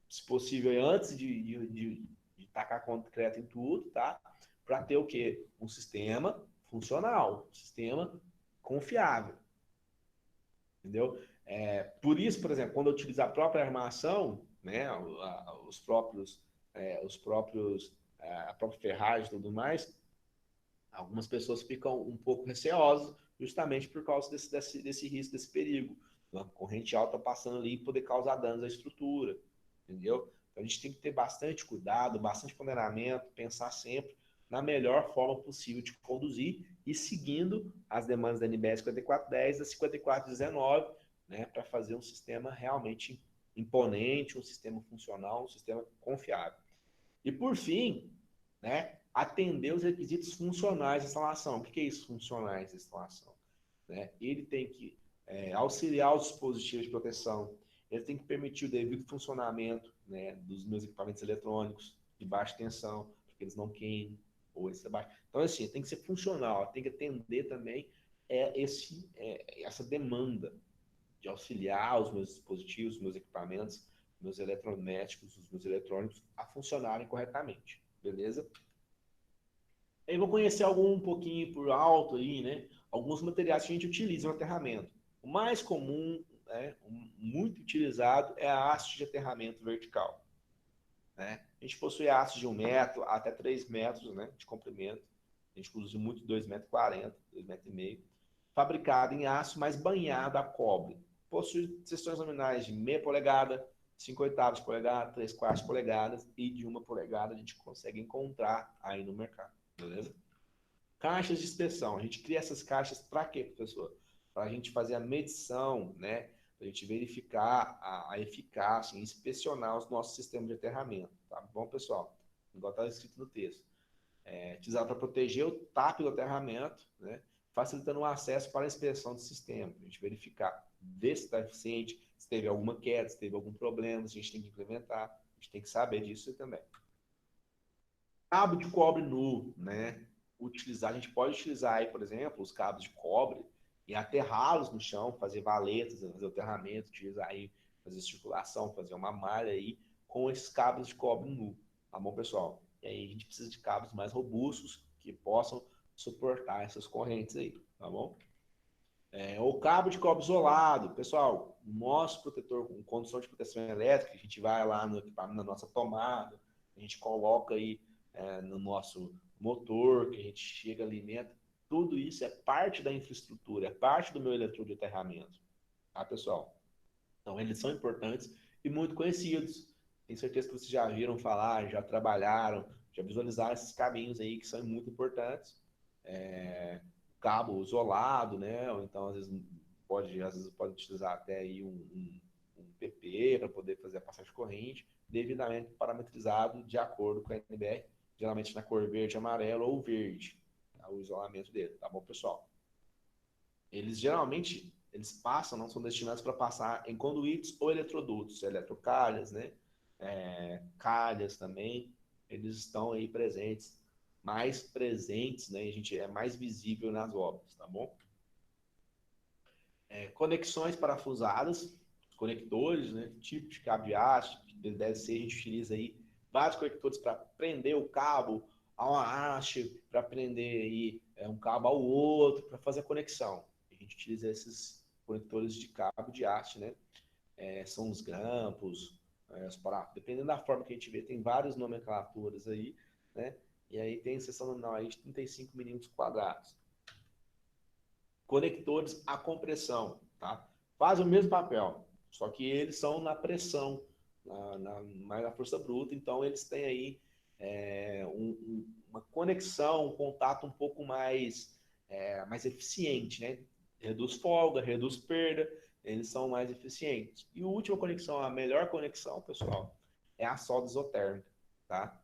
se possível, antes de tacar concreto em tudo, tá? Para ter o quê? Um sistema funcional, um sistema confiável. Entendeu? Por isso, por exemplo, quando eu utilizo a própria armação, né, a própria ferragem e tudo mais, algumas pessoas ficam um pouco receosas justamente por causa desse risco, desse perigo. Uma corrente alta passando ali e poder causar danos à estrutura, entendeu? Então a gente tem que ter bastante cuidado, bastante ponderamento, pensar sempre na melhor forma possível de conduzir e seguindo as demandas da NBR 5410 e da 5419, né, para fazer um sistema realmente imponente, um sistema funcional, um sistema confiável. E por fim, né, atender os requisitos funcionais da instalação. O que é isso, funcionais da instalação? Né? Ele tem que auxiliar os dispositivos de proteção, ele tem que permitir o devido funcionamento, né, dos meus equipamentos eletrônicos de baixa tensão, para que eles não queimem, ou esse baixo. Então, assim, tem que ser funcional, tem que atender também essa demanda de auxiliar os meus dispositivos, os meus equipamentos, meus eletrodomésticos, os meus eletrônicos a funcionarem corretamente, beleza? Aí vou conhecer um pouquinho por alto aí, né? Alguns materiais que a gente utiliza no aterramento. O mais comum, né, muito utilizado, é a haste de aterramento vertical. Né? A gente possui hastes de 1 metro até 3 metros, né, de comprimento. A gente usa muito 2,40 m, 2,5 m. Fabricado em aço, mas banhado a cobre. Possui seções nominais de meia polegada, 5/8 de polegada, 3/4 polegadas e de 1 polegada a gente consegue encontrar aí no mercado, beleza? Caixas de inspeção. A gente cria essas caixas para quê, professor? Para a gente fazer a medição, né? Para a gente verificar a eficácia e inspecionar os nossos sistemas de aterramento. Tá bom, pessoal? Igual está escrito no texto. Utilizado para proteger o TAP do aterramento, né? Facilitando o acesso para a inspeção do sistema. A gente verificar, ver se está eficiente, se teve alguma queda, se teve algum problema, se a gente tem que implementar. A gente tem que saber disso também. Cabo de cobre nu, né? A gente pode utilizar aí, por exemplo, os cabos de cobre e aterrá-los no chão, fazer valetas, fazer aterramento, utilizar aí, fazer circulação, fazer uma malha aí com esses cabos de cobre nu, tá bom, pessoal? E aí a gente precisa de cabos mais robustos que possam suportar essas correntes aí, tá bom? O cabo de cobre isolado, pessoal, nosso protetor com condução de proteção elétrica, a gente vai lá no equipamento, na nossa tomada, a gente coloca aí no nosso motor, que a gente chega, alimenta, tudo isso é parte da infraestrutura, é parte do meu eletrodo de aterramento, tá, pessoal? Então, eles são importantes e muito conhecidos. Tenho certeza que vocês já viram falar, já trabalharam, já visualizaram esses caminhos aí que são muito importantes. Cabo isolado, né? Ou então, às vezes pode utilizar até aí um PP para poder fazer a passagem de corrente, devidamente parametrizado de acordo com a NBR, geralmente na cor verde, amarelo ou verde, tá? O isolamento dele, tá bom, pessoal? eles geralmente eles passam, não são destinados para passar em conduítes ou eletrodutos, eletrocalhas, né? Calhas também, eles estão aí presentes, mais presentes, né? A gente é mais visível nas obras, tá bom? Conexões parafusadas, conectores, né? Tipo de cabo de aço, que deve ser, a gente utiliza aí vários conectores para prender o cabo a uma haste, para prender aí um cabo ao outro, para fazer a conexão. A gente utiliza esses conectores de cabo de haste, né? São os grampos, dependendo da forma que a gente vê, tem várias nomenclaturas aí, né? E aí tem seção nominal aí de 35 milímetros quadrados. Conectores a compressão, tá? Fazem o mesmo papel, só que eles são na pressão, mais na força bruta, então eles têm aí uma conexão, um contato um pouco mais eficiente, né? Reduz folga, reduz perda, eles são mais eficientes. E a última conexão, a melhor conexão, pessoal, é a solda isotérmica, tá?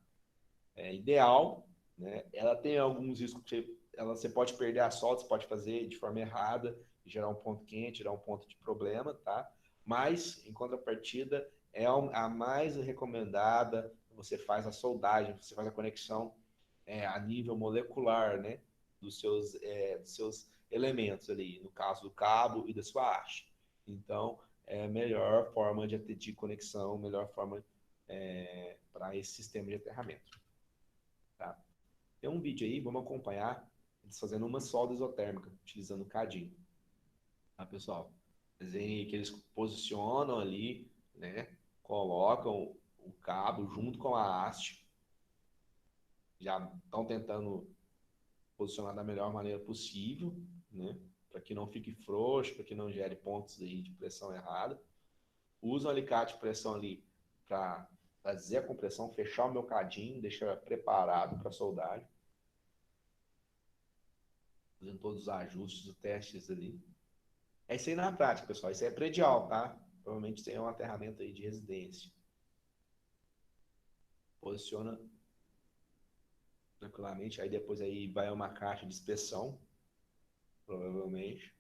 É ideal, né? Ela tem alguns riscos que você pode perder a solda, você pode fazer de forma errada, gerar um ponto quente, gerar um ponto de problema, tá? Mas, em contrapartida, é a mais recomendada. Você faz a soldagem, você faz a conexão a nível molecular, né? Dos seus elementos ali, no caso do cabo e da sua haste. Então, é a melhor forma de conexão, melhor forma para esse sistema de aterramento. Tá? Tem um vídeo aí, vamos acompanhar eles fazendo uma solda isotérmica, utilizando o cadinho. Tá, pessoal? Desenho que eles posicionam ali, né? Colocam o cabo junto com a haste. Já estão tentando posicionar da melhor maneira possível, né? Para que não fique frouxo, para que não gere pontos aí de pressão errada. Uso o alicate de pressão ali para fazer a compressão, fechar o meu cadinho, deixar preparado para soldagem. Fazendo todos os ajustes, os testes ali. É isso aí na prática, pessoal. Isso aí é predial, tá? Provavelmente tem um aterramento aí de residência. Posiciona tranquilamente. Aí depois aí vai uma caixa de inspeção, provavelmente.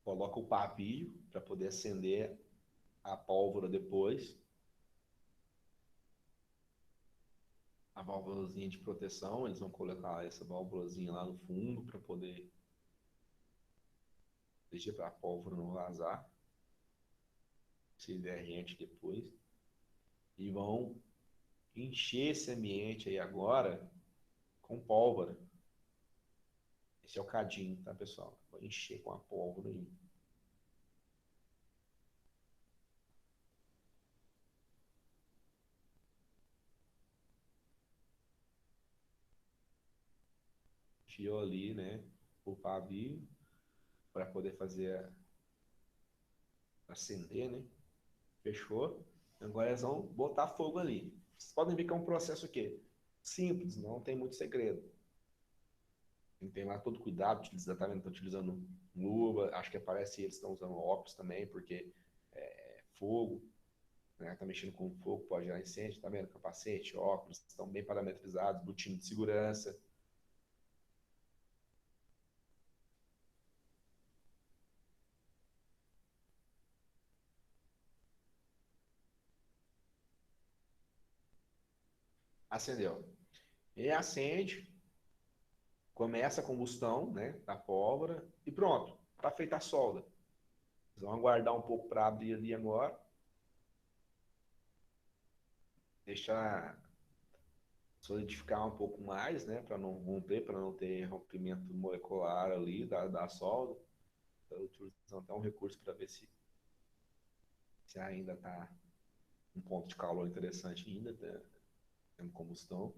Coloca o pavio para poder acender a pólvora depois. A válvulazinha de proteção, eles vão colocar essa válvulazinha lá no fundo para poder deixar para a pólvora não vazar. Se derrete depois. E vão encher esse ambiente aí agora com pólvora. Esse é o cadinho, tá, pessoal? Vou encher com a pólvora aí. Encheu ali, né? O pavio para poder fazer acender, né? Fechou. Agora eles vão botar fogo ali. Vocês podem ver que é um processo o quê? Simples, não tem muito segredo. Tem que ter lá todo cuidado, tá vendo? Estão utilizando luva, acho que parece que eles estão usando óculos também, porque fogo, né? Tá mexendo com fogo, pode gerar incêndio, tá vendo? Capacete, óculos, estão bem parametrizados, botina de segurança. Acendeu. E acende, começa a combustão, né, da pólvora e pronto, está feita a solda. Vocês vão aguardar um pouco para abrir ali agora. Deixar solidificar um pouco mais, né, para não romper, para não ter rompimento molecular ali da solda. Então, utilizando até um recurso para ver se ainda está um ponto de calor interessante ainda, tendo combustão.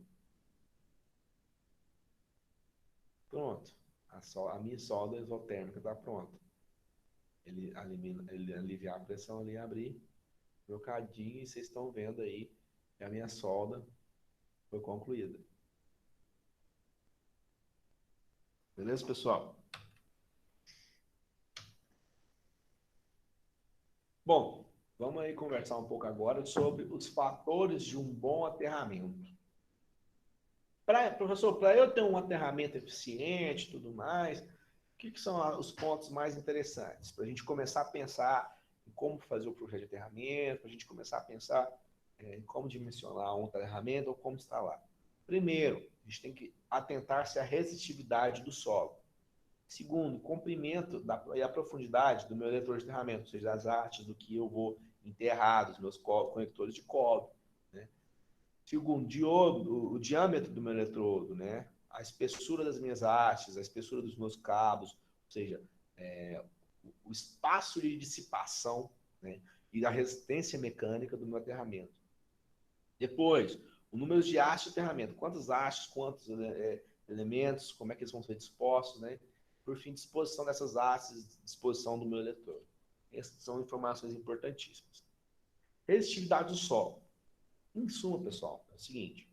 Pronto. A minha solda isotérmica está pronta. Ele aliviar a pressão ali, abrir, trocadinho, e vocês estão vendo aí que a minha solda foi concluída. Beleza, pessoal? Bom, vamos aí conversar um pouco agora sobre os fatores de um bom aterramento. Professor, para eu ter um aterramento eficiente e tudo mais, o que são os pontos mais interessantes? Para a gente começar a pensar em como fazer o projeto de aterramento, para a gente começar a pensar em como dimensionar um aterramento ou como instalar. Primeiro, a gente tem que atentar-se à resistividade do solo. Segundo, o comprimento e a profundidade do meu eletrodo de aterramento, ou seja, das hastes do que eu vou enterrar, dos meus conectores de cobre, né? Segundo, o diâmetro do meu eletrodo, né? A espessura das minhas hastes, a espessura dos meus cabos, ou seja, o espaço de dissipação, né? E a resistência mecânica do meu aterramento. Depois, o número de hastes de aterramento, quantas hastes, quantos elementos, como é que eles vão ser dispostos, né? Por fim, disposição dessas hastes, disposição do meu eletrodo. Essas são informações importantíssimas. Resistividade do solo. Em suma, pessoal, é o seguinte,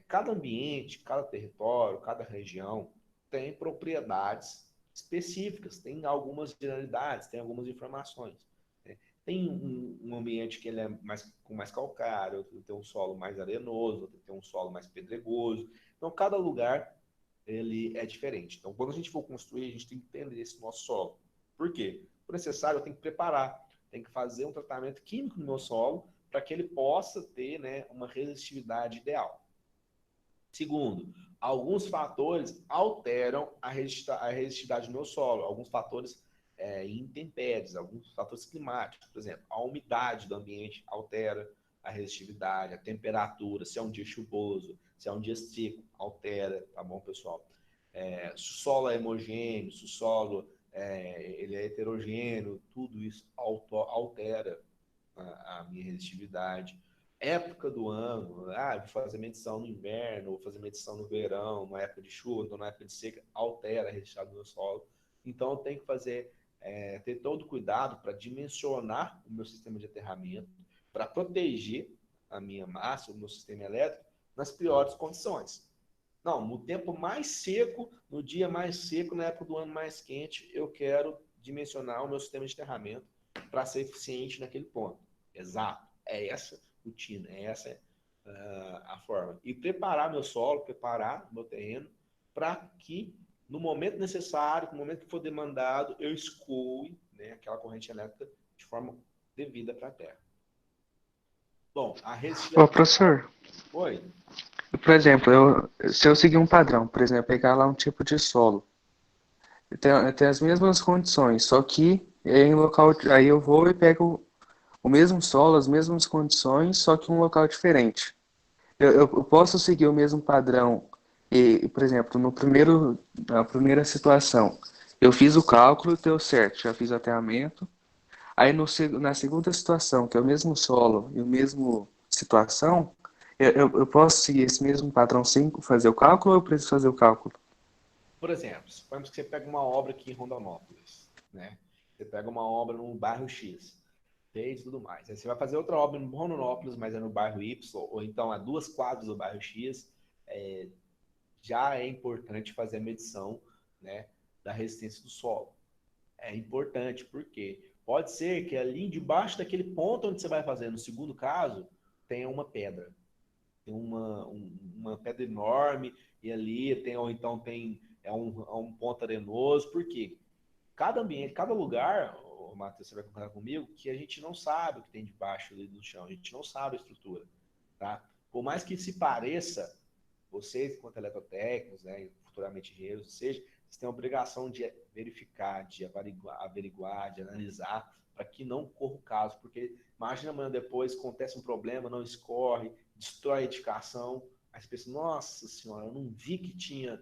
cada ambiente, cada território, cada região tem propriedades específicas, tem algumas generalidades, tem algumas informações. Né? Tem um ambiente que ele é com mais calcário, outro tem um solo mais arenoso, outro tem um solo mais pedregoso. Então, cada lugar ele é diferente. Então, quando a gente for construir, a gente tem que entender esse nosso solo. Por quê? Por necessário, eu tenho que preparar, tenho que fazer um tratamento químico no meu solo para que ele possa ter, né, uma resistividade ideal. Segundo, alguns fatores alteram a resistividade do meu solo, alguns fatores intempéries, alguns fatores climáticos, por exemplo, a umidade do ambiente altera a resistividade, a temperatura, se é um dia chuvoso, se é um dia seco, altera, tá bom, pessoal? Se o solo é homogêneo, se o solo ele é heterogêneo, tudo isso altera a minha resistividade. Época do ano, vou fazer medição no inverno, vou fazer medição no verão, na época de chuva, então na época de seca, altera a resistividade do meu solo. Então eu tenho que ter todo cuidado para dimensionar o meu sistema de aterramento, para proteger a minha massa, o meu sistema elétrico, nas piores condições. Não, no tempo mais seco, no dia mais seco, na época do ano mais quente, eu quero dimensionar o meu sistema de aterramento para ser eficiente naquele ponto. Exato. É essa rotina, é essa a forma. E preparar meu solo, preparar meu terreno, para que no momento necessário, no momento que for demandado, eu escoe, né, aquela corrente elétrica de forma devida para a terra. Bom, a Ô, professor, Oi. por exemplo, se eu seguir um padrão, por exemplo, pegar lá um tipo de solo, tem as mesmas condições, só que em local, aí eu vou e pego o mesmo solo, as mesmas condições, só que em um local diferente. Eu posso seguir o mesmo padrão e, por exemplo, na primeira situação, eu fiz o cálculo, deu certo, já fiz o aterramento. Aí na segunda situação, que é o mesmo solo e o mesmo situação, eu posso seguir esse mesmo padrão sem fazer o cálculo ou eu preciso fazer o cálculo? Por exemplo, suponhamos que você pega uma obra aqui em Rondonópolis, né? Você pega uma obra no bairro X, fez tudo mais. Aí você vai fazer outra obra no Rondonópolis, mas é no bairro Y, ou então a 2 quadras do bairro X. Já é importante fazer a medição, né, da resistência do solo. É importante porque pode ser que ali debaixo daquele ponto onde você vai fazer, no segundo caso, tenha uma pedra. Tem uma pedra enorme e ali tem, ou então tem um ponto arenoso. Por quê? Cada ambiente, cada lugar, Matheus, você vai concordar comigo, que a gente não sabe o que tem debaixo ali do chão, a gente não sabe a estrutura, tá? Por mais que se pareça, vocês, enquanto eletrotécnicos, né, futuramente engenheiros, seja, vocês têm a obrigação de verificar, de averiguar, de analisar, para que não corra o caso, porque imagina amanhã depois, acontece um problema, não escorre, destrói a edificação, aí você pensa, nossa senhora, eu não vi que tinha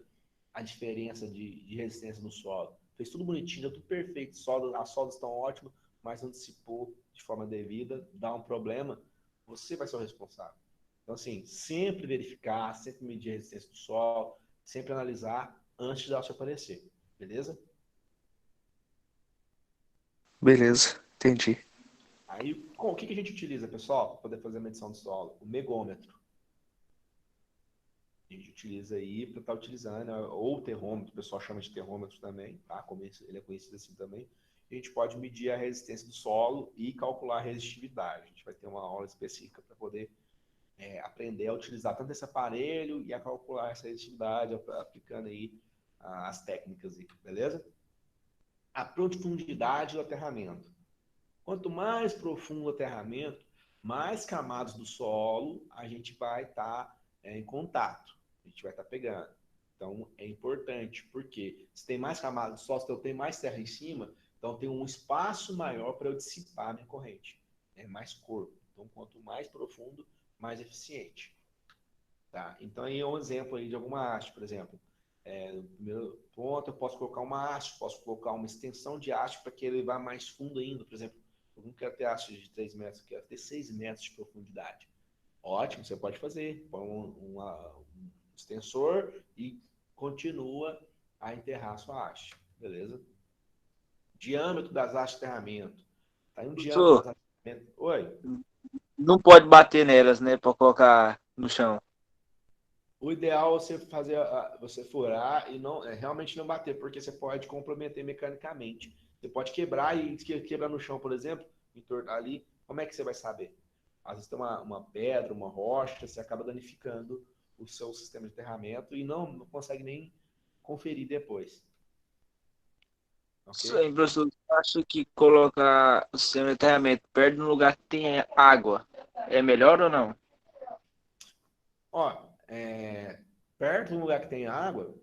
a diferença de resistência no solo. Fez tudo bonitinho, deu tudo perfeito, as soldas estão ótimas, mas não dissipou de forma devida, dá um problema, você vai ser o responsável. Então, assim, sempre verificar, sempre medir a resistência do solo, sempre analisar antes de dar o seu parecer. Beleza? Beleza, entendi. Aí, o que a gente utiliza, pessoal, para poder fazer a medição do solo? O megômetro. A gente utiliza aí para estar utilizando, ou o terrômetro, o pessoal chama de terrômetro também, tá? Como ele é conhecido assim também. A gente pode medir a resistência do solo e calcular a resistividade. A gente vai ter uma aula específica para poder aprender a utilizar tanto esse aparelho e a calcular essa resistividade, aplicando aí as técnicas, aí, beleza? A profundidade do aterramento. Quanto mais profundo o aterramento, mais camadas do solo a gente vai estar em contato, a gente vai estar pegando. Então, é importante, porque se tem mais camadas de solo, se eu tenho mais terra em cima, então tem um espaço maior para eu dissipar a minha corrente, mais corpo. Então, quanto mais profundo, mais eficiente. Tá? Então, aí é um exemplo aí de alguma haste, por exemplo. No primeiro ponto, eu posso colocar uma haste, posso colocar uma extensão de haste para que ele vá mais fundo ainda. Por exemplo, eu não quero ter haste de 3 metros, eu quero ter 6 metros de profundidade. Ótimo, você pode fazer. Põe um extensor e continua a enterrar a sua haste. Beleza? Diâmetro das hastes de aterramento. Tá aí um diâmetro das hastes de aterramento. Oi? Não pode bater nelas, né? Para colocar no chão. O ideal é você fazer, você furar e não realmente não bater, porque você pode comprometer mecanicamente. Você pode quebrar e quebrar no chão, por exemplo, ali. Como é que você vai saber? Às vezes tem uma pedra, uma rocha, você acaba danificando o seu sistema de aterramento e não consegue nem conferir depois. Okay? Professor, eu acho que colocar o sistema de aterramento perto de um lugar que tem água é melhor ou não? Ó, perto de um lugar que tem água,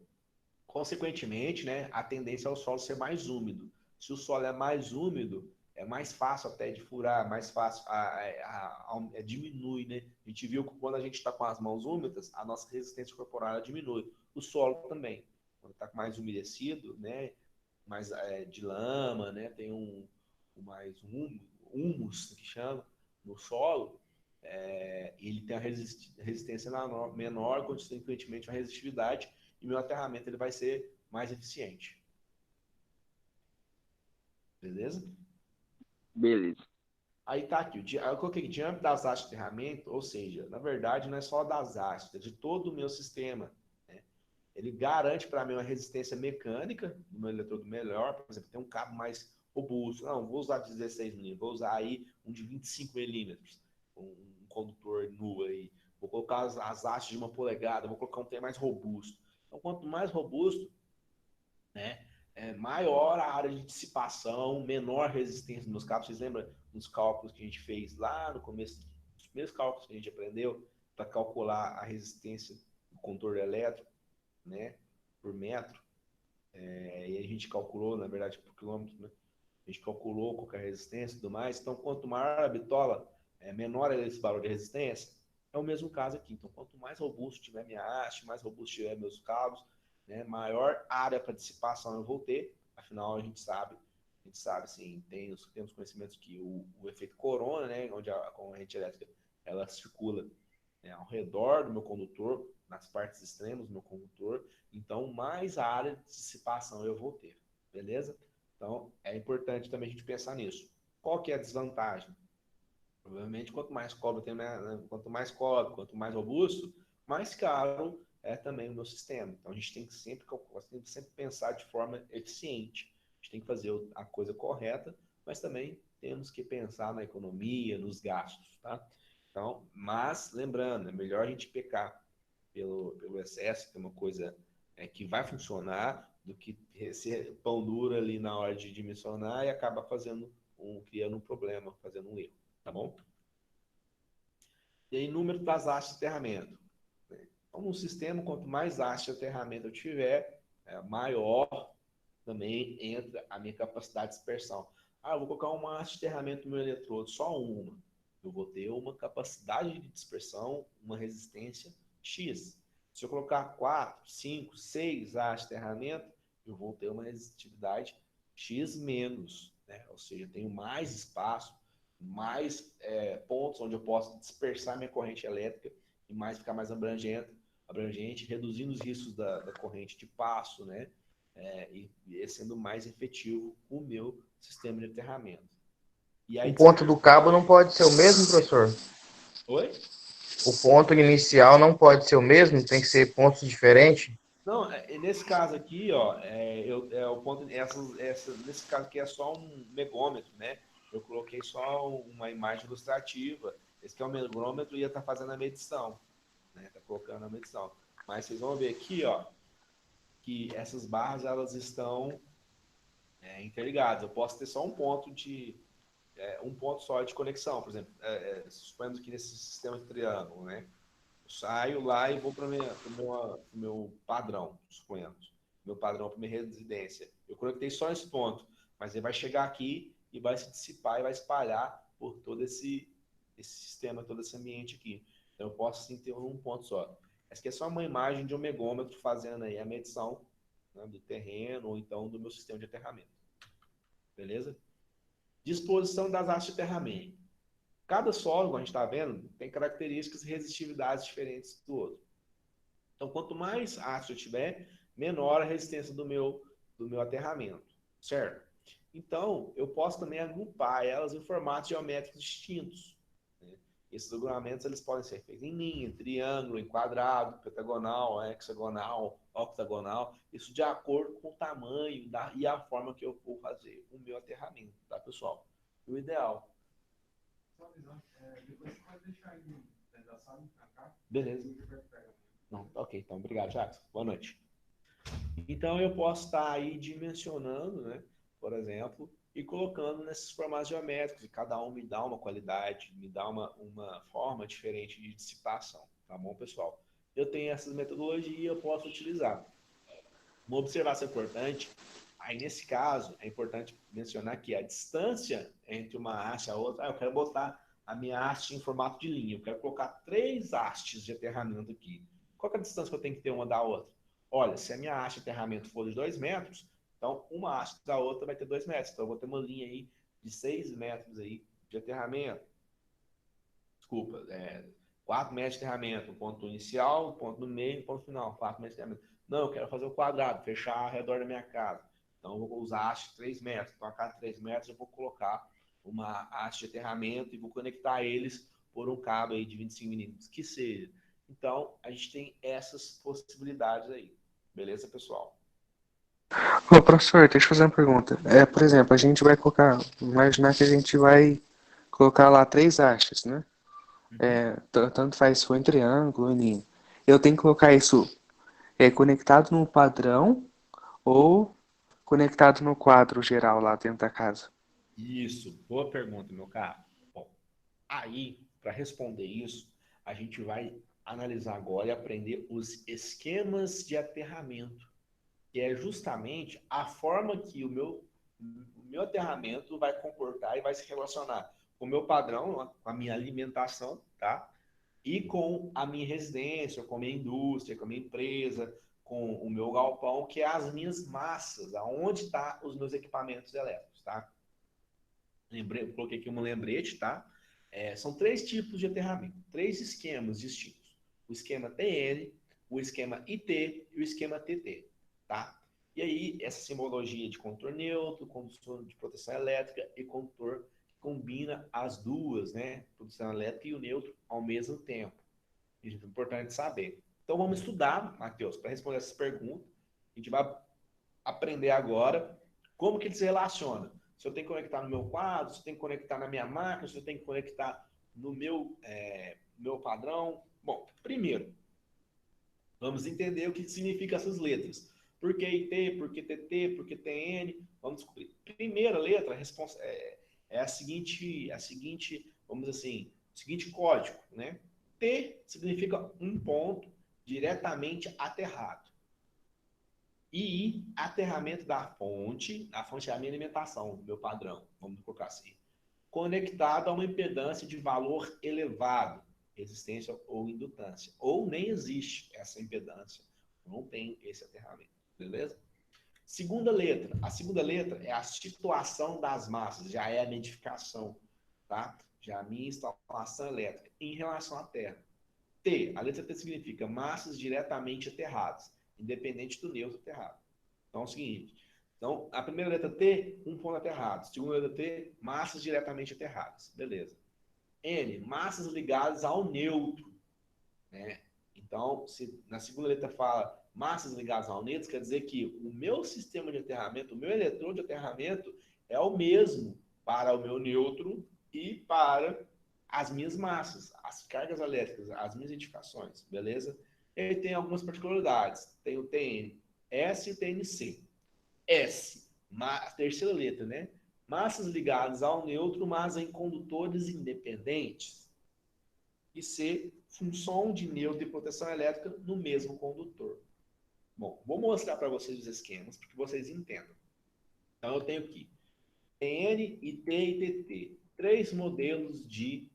consequentemente, né, a tendência é o solo ser mais úmido. Se o solo é mais úmido, é mais fácil até de furar, mais fácil, diminui, né? A gente viu que quando a gente está com as mãos úmidas, a nossa resistência corporal diminui. O solo também, quando está mais umedecido, né, mais de lama, né, tem mais humus, que chama, no solo, ele tem a resistência menor, consequentemente a resistividade, e meu aterramento ele vai ser mais eficiente. Beleza? Beleza. Aí tá aqui, eu coloquei diâmetro das hastes de aterramento, ou seja, na verdade não é só das hastes, é de todo o meu sistema. Né? Ele garante para mim uma resistência mecânica do meu eletrodo melhor, por exemplo, tem um cabo mais robusto, não, vou usar 16 milímetros, vou usar aí um de 25 milímetros, um condutor nu aí, vou colocar as hastes de 1 polegada, vou colocar um trem mais robusto. Então, quanto mais robusto, né, maior a área de dissipação, menor resistência nos cabos. Vocês lembram dos cálculos que a gente fez lá no começo, dos primeiros cálculos que a gente aprendeu para calcular a resistência do condutor elétrico, né, por metro? E a gente calculou, na verdade, por quilômetro, né? A gente calculou qual é a resistência e tudo mais. Então, quanto maior a bitola, menor é esse valor de resistência. É o mesmo caso aqui. Então, quanto mais robusto tiver minha haste, mais robusto tiver meus cabos, né, maior área para dissipação eu vou ter. Afinal, a gente sabe sim, temos conhecimentos que o efeito corona, né, onde a corrente elétrica ela circula, né, ao redor do meu condutor, nas partes extremas do meu condutor, então mais a área de dissipação eu vou ter, beleza? Então, é importante também a gente pensar nisso. Qual que é a desvantagem? Provavelmente, quanto mais cobre tem, né? Quanto mais cobre, quanto mais robusto, mais caro é também o meu sistema. Então, a gente tem que sempre pensar de forma eficiente. A gente tem que fazer a coisa correta, mas também temos que pensar na economia, nos gastos, tá? Então, mas, lembrando, é melhor a gente pecar pelo excesso, que é uma coisa que vai funcionar, do que ser pão duro ali na hora de dimensionar e acaba criando um problema, fazendo um erro, tá bom? E aí, número das hastes de aterramento. Então, no sistema, quanto mais hastes de aterramento eu tiver, maior também entra a minha capacidade de dispersão. Eu vou colocar uma haste de aterramento no meu eletrodo, só uma. Eu vou ter uma capacidade de dispersão, uma resistência X. Se eu colocar 4, 5, 6 hastes de aterramento, eu vou ter uma resistividade X menos, né? Ou seja, eu tenho mais espaço, mais pontos onde eu posso dispersar minha corrente elétrica e ficar mais abrangente, reduzindo os riscos da corrente de passo, né? E sendo mais efetivo o meu sistema de aterramento. E aí, o ponto do cabo não pode ser o mesmo, professor? Oi? O ponto inicial não pode ser o mesmo? Tem que ser pontos diferentes? Não, nesse caso aqui, ó, o ponto, nesse caso aqui é só um megômetro, né? Eu coloquei só uma imagem ilustrativa Esse que é o megrômetro ia estar fazendo a medição, né? Tá colocando a medição. Mas vocês vão ver aqui, ó, que essas barras elas estão interligadas. Eu posso ter só um ponto só de conexão, por exemplo, suponhamos que nesse sistema de triângulo, né? Eu saio lá e vou para o meu padrão, suponhamos, meu padrão para minha residência. Eu conectei só esse ponto, mas ele vai chegar aqui e vai se dissipar e vai espalhar por todo esse sistema, todo esse ambiente aqui. Então eu posso sim ter um ponto só. Essa aqui é só uma imagem de um megômetro fazendo aí a medição, né, do terreno ou então do meu sistema de aterramento. Beleza? Disposição das hastes de aterramento. Cada solo, como a gente está vendo, tem características e resistividades diferentes do outro. Então, quanto mais ácido eu tiver, menor a resistência do meu aterramento, certo? Então, eu posso também agrupar elas em formatos geométricos distintos, né? Esses agrupamentos eles podem ser feitos em linha, em triângulo, em quadrado, pentagonal, hexagonal, octagonal, isso de acordo com o tamanho e a forma que eu vou fazer o meu aterramento, tá, pessoal? O ideal. Depois você pode deixar aí dentro da sala pra cá. Beleza. Não, ok, então obrigado, Jackson. Boa noite. Então eu posso estar aí dimensionando, né, por exemplo, e colocando nesses formatos geométricos, e cada um me dá uma qualidade, me dá uma forma diferente de dissipação, tá bom, pessoal? Eu tenho essas metodologias e eu posso utilizar. Uma observação importante, aí nesse caso, é importante mencionar que a distância entre uma haste e a outra, eu quero botar a minha haste em formato de linha, eu quero colocar 3 hastes de aterramento aqui. Qual que é a distância que eu tenho que ter uma da outra? Olha, se a minha haste de aterramento for de 2 metros, então uma haste da outra vai ter 2 metros. Então eu vou ter uma linha aí de 6 metros aí de aterramento. Desculpa, 4 metros de aterramento. Um ponto inicial, um ponto no meio, um ponto final. 4 metros de aterramento. Não, eu quero fazer o quadrado, fechar ao redor da minha casa. Então eu vou usar haste de 3 metros. Então a cada 3 metros eu vou colocar uma haste de aterramento e vou conectar eles por um cabo aí de 25 milímetros, que seja. Então, a gente tem essas possibilidades aí. Beleza, pessoal? Ô, professor, deixa eu fazer uma pergunta. Por exemplo, a gente vai colocar, imaginar que a gente vai colocar lá 3 hastes, né? Tanto faz se for em triângulo ou em linha. Eu tenho que colocar isso conectado no padrão ou conectado no quadro geral lá dentro da casa? Isso, boa pergunta, meu caro. Bom, aí, para responder isso, a gente vai analisar agora e aprender os esquemas de aterramento, que é justamente a forma que o meu aterramento vai comportar e vai se relacionar com o meu padrão, com a minha alimentação, tá? E com a minha residência, com a minha indústria, com a minha empresa, com o meu galpão, que é as minhas massas, aonde estão os meus equipamentos elétricos, tá? Coloquei aqui um lembrete, tá? São 3 tipos de aterramento, 3 esquemas distintos. O esquema TN, o esquema IT e o esquema TT, tá? E aí, essa simbologia de condutor neutro, condutor de proteção elétrica e condutor que combina as duas, né? Proteção elétrica e o neutro ao mesmo tempo. Isso é importante saber. Então, vamos estudar, Matheus, para responder essas perguntas. A gente vai aprender agora como que eles se relacionam. Se eu tenho que conectar no meu quadro, se eu tenho que conectar na minha máquina, se eu tenho que conectar no meu padrão. Bom, primeiro, vamos entender o que significam essas letras. Por que IT, por que TT, por que TN? Vamos descobrir. Primeira letra é a seguinte, vamos dizer assim, o seguinte código, né? T significa um ponto diretamente aterrado. E aterramento da fonte, a fonte é a minha alimentação, meu padrão, vamos colocar assim, conectado a uma impedância de valor elevado, resistência ou indutância, ou nem existe essa impedância, não tem esse aterramento, beleza? Segunda letra, a segunda letra é a situação das massas, já é a identificação, tá? Já a minha instalação elétrica em relação à Terra. T, a letra T significa massas diretamente aterradas, independente do neutro aterrado. Então é o seguinte, então a primeira letra T, um ponto aterrado. Segunda letra T, massas diretamente aterradas. Beleza. N, massas ligadas ao neutro, né? Então, se na segunda letra fala massas ligadas ao neutro, quer dizer que o meu sistema de aterramento, o meu eletrodo de aterramento é o mesmo para o meu neutro e para as minhas massas, as cargas elétricas, as minhas edificações, beleza? Ele tem algumas particularidades. Tem o TN S e o TNC. S, a terceira letra, né? Massas ligadas ao neutro, mas em condutores independentes. E C, função de neutro e proteção elétrica no mesmo condutor. Bom, vou mostrar para vocês os esquemas, para que vocês entendam. Então, eu tenho aqui TN, IT e TT. 3 modelos de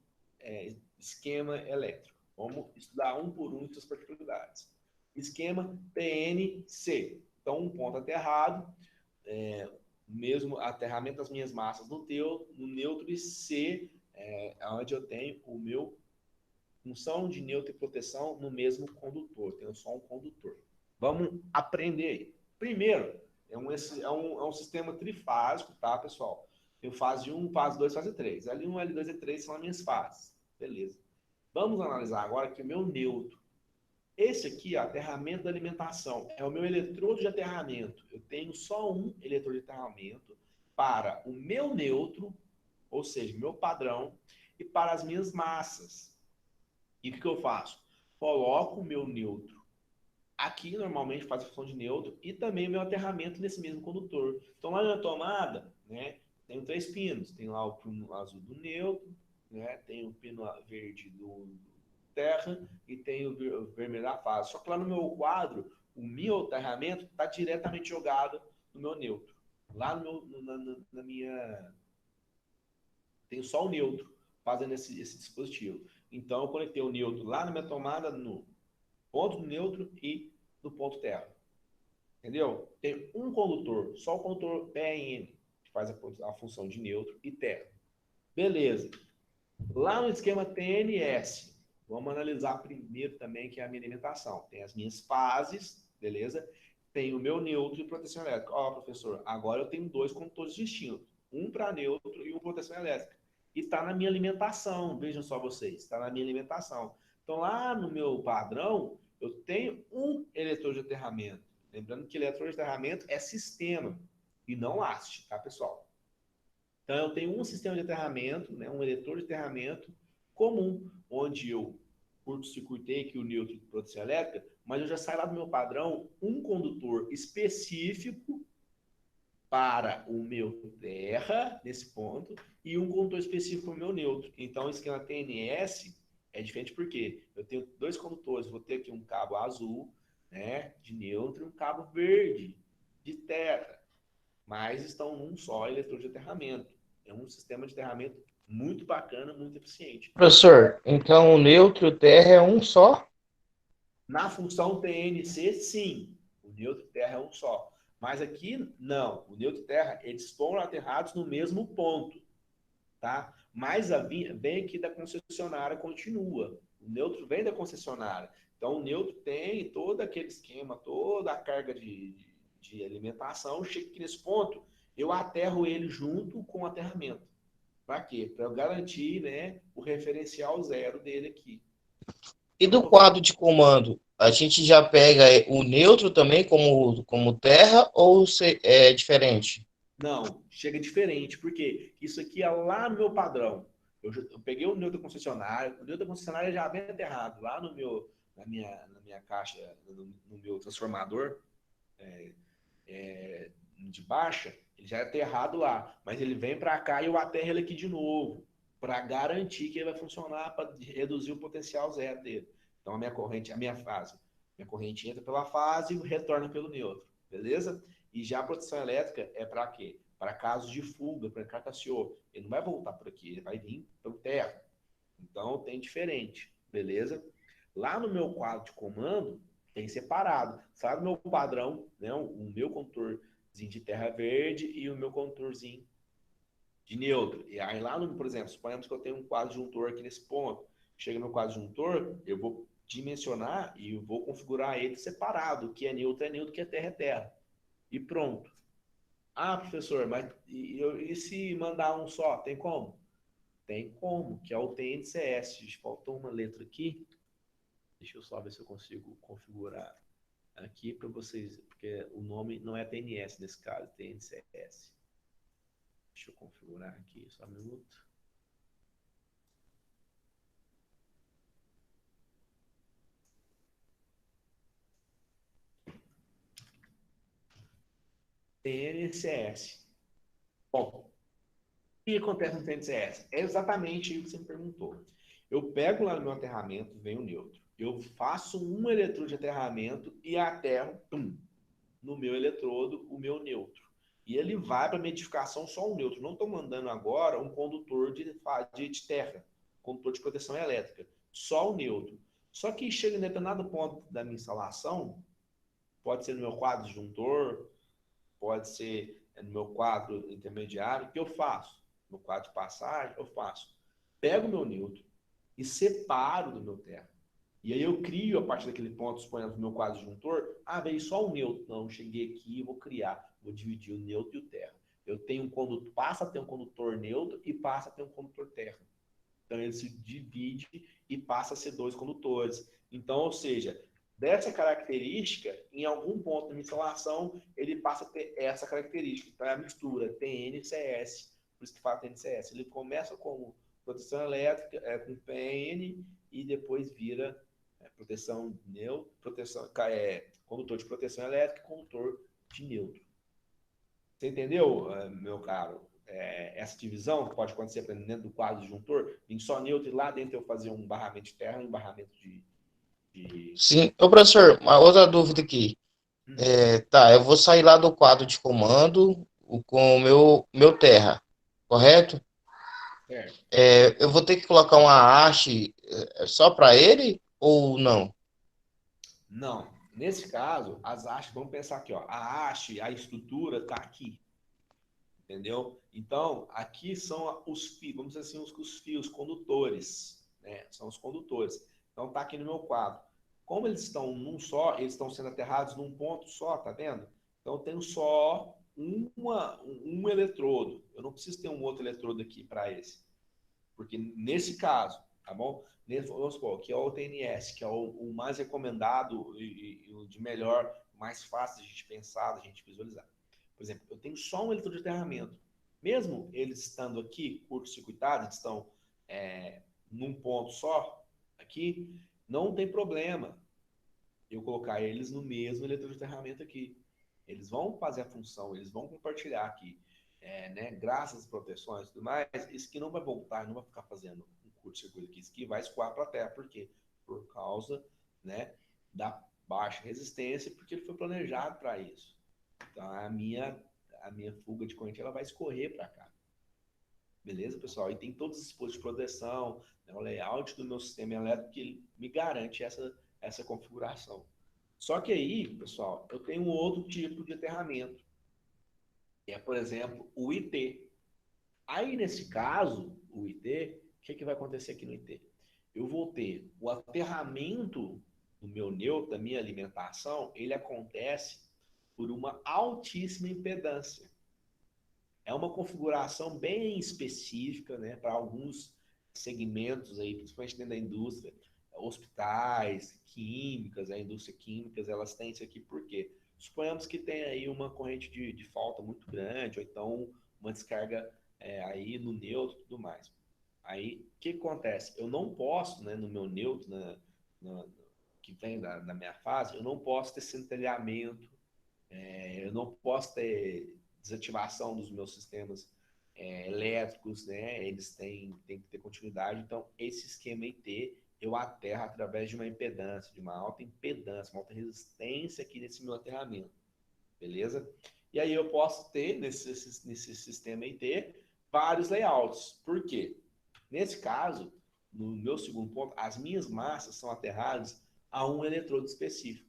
esquema elétrico. Vamos estudar um por um e suas particularidades. Esquema TNC. Então, um ponto aterrado, mesmo aterramento das minhas massas no neutro, e C, onde eu tenho o meu função de neutro e proteção no mesmo condutor. Tenho só um condutor. Vamos aprender aí. Primeiro, é um sistema trifásico, tá, pessoal? Tem fase 1, fase 2, fase 3. L1, L2 e L3 são as minhas fases. Beleza. Vamos analisar agora que o meu neutro. Esse aqui, ó, aterramento da alimentação, é o meu eletrodo de aterramento. Eu tenho só um eletrodo de aterramento para o meu neutro, ou seja, meu padrão, e para as minhas massas. E o que eu faço? Coloco o meu neutro aqui, normalmente faz a função de neutro, e também o meu aterramento nesse mesmo condutor. Então, lá na tomada, né, tenho 3 pinos. Tem lá o pino azul do neutro, né, tem o pino verde do terra e tem o vermelho da fase. Só que lá no meu quadro, o meu aterramento está diretamente jogado no meu neutro. Lá na minha... Tenho só o neutro fazendo esse dispositivo. Então, eu conectei o neutro lá na minha tomada, no ponto do neutro e no ponto terra. Entendeu? Tem um condutor, só o condutor PN, que faz a função de neutro e terra. Beleza. Lá no esquema TNS, vamos analisar primeiro também, que é a minha alimentação. Tem as minhas fases, beleza? Tem o meu neutro e proteção elétrica. Ó, professor, agora eu tenho 2 condutores distintos. Um para neutro e um para proteção elétrica. E está na minha alimentação, vejam só vocês, está na minha alimentação. Então, lá no meu padrão, eu tenho um eletrodo de aterramento. Lembrando que eletrodo de aterramento é sistema e não haste, tá, pessoal? Então, eu tenho um sistema de aterramento, né, um eletrodo de aterramento comum, onde eu curto-circuitei aqui o neutro de proteção elétrica, mas eu já saio lá do meu padrão um condutor específico para o meu terra, nesse ponto, e um condutor específico para o meu neutro. Então, o esquema TNS é diferente porque eu tenho 2 condutores, vou ter aqui um cabo azul, né, de neutro, e um cabo verde de terra, mas estão num só eletrodo de aterramento. É um sistema de aterramento muito bacana, muito eficiente. Professor, então o neutro e o terra é um só? Na função TNC, sim, o neutro e terra é um só. Mas aqui, não. O neutro e terra, eles estão aterrados no mesmo ponto, tá? Mas vem aqui da concessionária, continua. O neutro vem da concessionária. Então, o neutro tem todo aquele esquema, toda a carga de alimentação. Chega aqui nesse ponto, eu aterro ele junto com o aterramento. Para quê? Para eu garantir, né, o referencial zero dele aqui. E do quadro de comando, a gente já pega o neutro também como terra ou é diferente? Não, chega diferente, porque isso aqui é lá no meu padrão. Eu peguei o neutro concessionário, o neutro concessionário já vem aterrado lá na minha caixa, no meu transformador de baixa, ele já é aterrado lá, mas ele vem para cá e eu aterro ele aqui de novo, para garantir que ele vai funcionar, para reduzir o potencial zero dele. Então minha corrente entra pela fase e retorna pelo neutro, beleza? E já a proteção elétrica é para quê? Para casos de fuga, para cacaciou. Ele não vai voltar por aqui, ele vai vir pelo terra. Então tem diferente, beleza? Lá no meu quadro de comando, tem separado. Sabe o meu padrão, né? O meu contorzinho de terra verde e o meu contorzinho de neutro. E aí lá, por exemplo, suponhamos que eu tenho um quadro juntor aqui nesse ponto. Chega no quadro juntor, eu vou dimensionar e eu vou configurar ele separado. O que é neutro, o que é terra. E pronto. Ah, professor, mas e se mandar um só? Tem como? Tem como, que é o TNCS. Faltou uma letra aqui. Deixa eu só ver se eu consigo configurar aqui para vocês, porque o nome não é TNS nesse caso, é TNCS. Deixa eu configurar aqui, só um minuto. TNCS. Bom, o que acontece no TNCS? É exatamente o que você me perguntou. Eu pego lá no meu aterramento, vem o neutro. Eu faço um eletrodo de aterramento e aterro, no meu eletrodo, o meu neutro. E ele vai para a edificação só um neutro. Não estou mandando agora um condutor de terra, condutor de proteção elétrica. Só o neutro. Só que chega em determinado ponto da minha instalação, pode ser no meu quadro disjuntor, pode ser no meu quadro intermediário, o que eu faço? No quadro de passagem, eu faço. Pego o meu neutro e separo do meu terra. E aí eu crio, a partir daquele ponto, suponhamos no meu quadro disjuntor, veio só o neutro. Não, cheguei aqui e vou criar. Vou dividir o neutro e o terra. Eu tenho um condutor, passa a ter um condutor neutro e passa a ter um condutor terra. Então ele se divide e passa a ser dois condutores. Então, ou seja, dessa característica, em algum ponto da minha instalação, ele passa a ter essa característica. Então é a mistura TN-CS, por isso que fala TN-CS. Ele começa como proteção elétrica, com PN, e depois vira proteção neutro, condutor de proteção elétrica e condutor de neutro. Você entendeu, meu caro? Essa divisão que pode acontecer dentro do quadro disjuntor, em só neutro, e lá dentro eu fazer um barramento de terra e um barramento de... Sim. Ô, professor, uma outra dúvida aqui. Tá, eu vou sair lá do quadro de comando com o meu terra, correto? Certo. Eu vou ter que colocar uma haste só para ele ou não? Não. Nesse caso, as hastes, vamos pensar aqui, ó. A haste, a estrutura está aqui. Entendeu? Então, aqui são os fios, vamos dizer assim, os fios condutores, né? São os condutores. Então, tá aqui no meu quadro. Como eles estão num só, eles estão sendo aterrados num ponto só, tá vendo? Então, eu tenho só um eletrodo. Eu não preciso ter um outro eletrodo aqui para esse. Porque nesse caso, tá bom? Vamos supor, que é o TNS, que é o mais recomendado e o de melhor, mais fácil de a gente pensar, de a gente visualizar. Por exemplo, eu tenho só um eletrodo de aterramento. Mesmo eles estando aqui, curto-circuitados, estão num ponto só, aqui, não tem problema eu colocar eles no mesmo eletrodo de aterramento aqui. Eles vão fazer a função, eles vão compartilhar aqui, né, graças às proteções e tudo mais, isso aqui não vai voltar, não vai ficar fazendo um curto-circuito aqui, isso aqui vai escoar para a terra. Por quê? Por causa, né, da baixa resistência, porque ele foi planejado para isso. Então, a minha fuga de corrente ela vai escorrer para cá. Beleza, pessoal? E tem todos os dispositivos de proteção, né, o layout do meu sistema elétrico que ele me garante essa configuração. Só que aí, pessoal, eu tenho um outro tipo de aterramento, que é, por exemplo, o IT. Aí, nesse caso, o IT, o que vai acontecer aqui no IT? Eu vou ter o aterramento do meu neutro, da minha alimentação, ele acontece por uma altíssima impedância. É uma configuração bem específica, né, para alguns segmentos aí, principalmente dentro da indústria, hospitais, químicas, a indústria químicas, elas têm isso aqui por quê? Suponhamos que tem aí uma corrente de falta muito grande, ou então uma descarga aí no neutro e tudo mais. Aí, o que acontece? Eu não posso, né, no meu neutro, que vem da minha fase, eu não posso ter centelhamento, eu não posso ter desativação dos meus sistemas elétricos, né? Eles têm que ter continuidade. Então, esse esquema IT eu aterro através de uma impedância, de uma alta impedância, uma alta resistência aqui nesse meu aterramento. Beleza? E aí eu posso ter, nesse sistema IT, vários layouts. Por quê? Nesse caso, no meu segundo ponto, as minhas massas são aterradas a um eletrodo específico.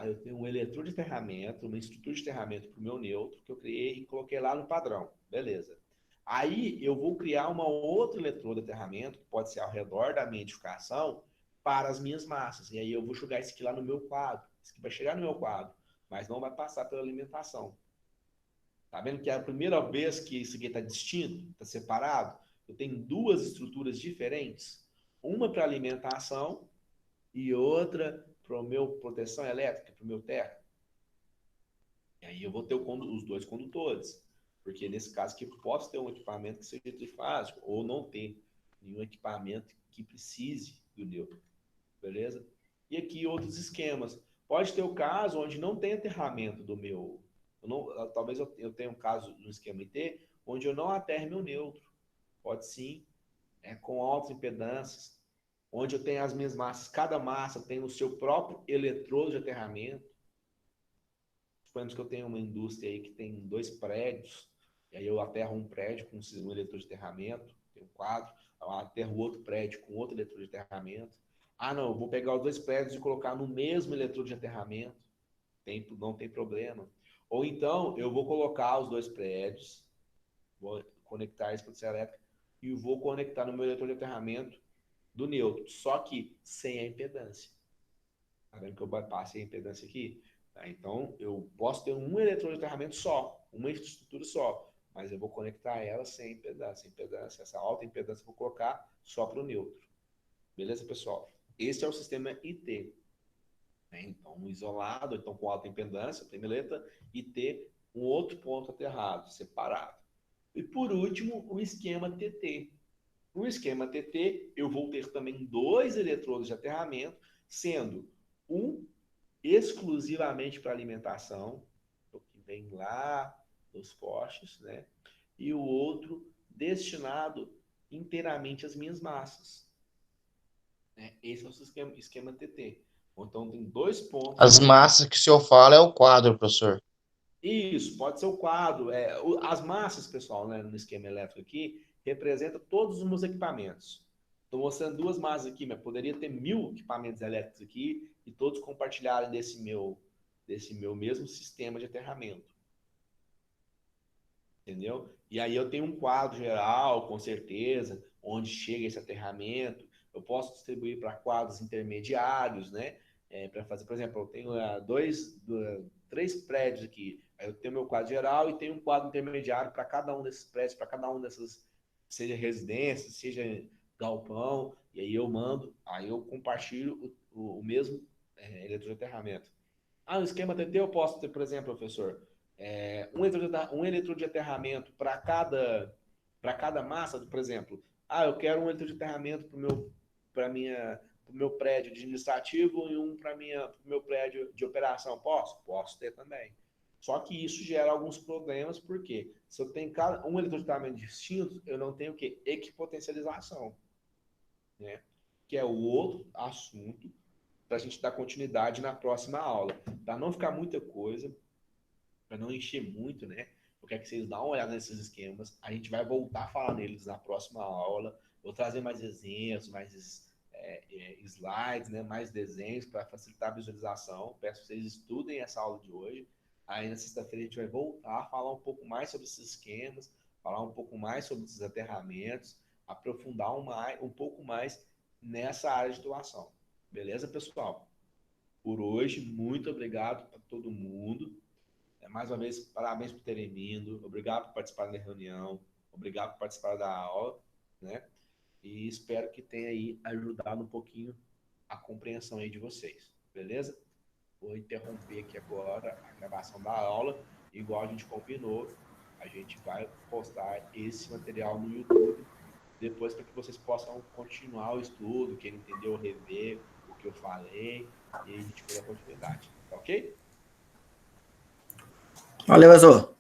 Eu tenho um eletrodo de aterramento, uma estrutura de aterramento para o meu neutro, que eu criei e coloquei lá no padrão. Beleza. Aí eu vou criar uma outra eletrodo de aterramento, que pode ser ao redor da minha edificação, para as minhas massas. E aí eu vou jogar isso aqui lá no meu quadro. Isso aqui vai chegar no meu quadro, mas não vai passar pela alimentação. Tá vendo que é a primeira vez que isso aqui está distinto, está separado? Eu tenho duas estruturas diferentes. Uma para alimentação e outra para o meu proteção elétrica, para o meu terra. E aí eu vou ter os dois condutores. Porque nesse caso aqui eu posso ter um equipamento que seja trifásico ou não ter nenhum equipamento que precise do neutro. Beleza? E aqui outros esquemas. Pode ter o caso onde não tem aterramento do meu Talvez eu tenha um caso no esquema IT, onde eu não aterre meu neutro. Pode sim, com altas impedâncias, onde eu tenho as minhas massas, cada massa tem o seu próprio eletrodo de aterramento. Suponhamos que eu tenho uma indústria aí que tem 2 prédios, e aí eu aterro um prédio com um eletrodo de aterramento, tem um quadro, eu aterro outro prédio com outro eletrodo de aterramento. Ah, não, eu vou pegar os 2 prédios e colocar no mesmo eletrodo de aterramento, não tem problema. Ou então, eu vou colocar os 2 prédios, vou conectar esse potencial elétrico e vou conectar no meu eletrodo de aterramento do neutro, só que sem a impedância. Tá vendo que eu bypassei a impedância aqui? Tá? Então, eu posso ter um eletrodo de aterramento só, uma infraestrutura só, mas eu vou conectar ela sem impedância. Essa alta impedância eu vou colocar só para o neutro. Beleza, pessoal? Esse é o sistema IT. Né? Então, isolado, então com alta impedância, tem mileta, e ter um outro ponto aterrado, separado. E por último, o esquema TT. No esquema TT, eu vou ter também 2 eletrodos de aterramento, sendo um exclusivamente para alimentação, o que vem lá dos postes, né? E o outro destinado inteiramente às minhas massas. Né? Esse é o esquema TT. Então tem 2 pontos. As massas que o senhor fala é o quadro, professor. Isso, pode ser o quadro. As massas, pessoal, né, no esquema elétrico aqui, representa todos os meus equipamentos. Estou mostrando 2 massas aqui, mas poderia ter 1000 equipamentos elétricos aqui e todos compartilharem desse meu mesmo sistema de aterramento. Entendeu? E aí eu tenho um quadro geral, com certeza, onde chega esse aterramento. Eu posso distribuir para quadros intermediários, né? Para fazer, por exemplo, eu tenho 3 prédios aqui. Aí eu tenho meu quadro geral e tenho um quadro intermediário para cada um desses prédios, para cada um dessas, seja residência, seja galpão, e aí eu mando, aí eu compartilho o mesmo eletroaterramento. Ah, no esquema TT eu posso ter, por exemplo, professor, um eletrodo de aterramento para cada massa, por exemplo. Ah, eu quero um eletrodo de aterramento para o meu prédio administrativo e um para o meu prédio de operação. Posso ter também. Só que isso gera alguns problemas, porque se eu tenho um eletrodo de aterramento distinto, eu não tenho o quê? Equipotencialização, né? Que é o outro assunto para a gente dar continuidade na próxima aula. Para não ficar muita coisa, para não encher muito, né? Eu quero que vocês dêem uma olhada nesses esquemas. A gente vai voltar a falar neles na próxima aula. Vou trazer mais exemplos, mais slides, né? Mais desenhos para facilitar a visualização. Peço que vocês estudem essa aula de hoje. Aí na sexta-feira a gente vai voltar a falar um pouco mais sobre esses esquemas, falar um pouco mais sobre esses aterramentos, aprofundar um pouco mais nessa área de atuação. Beleza, pessoal? Por hoje, muito obrigado para todo mundo. Mais uma vez, parabéns por terem vindo. Obrigado por participar da reunião. Obrigado por participar da aula, né? E espero que tenha aí ajudado um pouquinho a compreensão aí de vocês. Beleza? Vou interromper aqui agora a gravação da aula. Igual a gente combinou, a gente vai postar esse material no YouTube depois para que vocês possam continuar o estudo, quem entendeu, rever o que eu falei e a gente dê a continuidade. Tá ok? Valeu, Azul.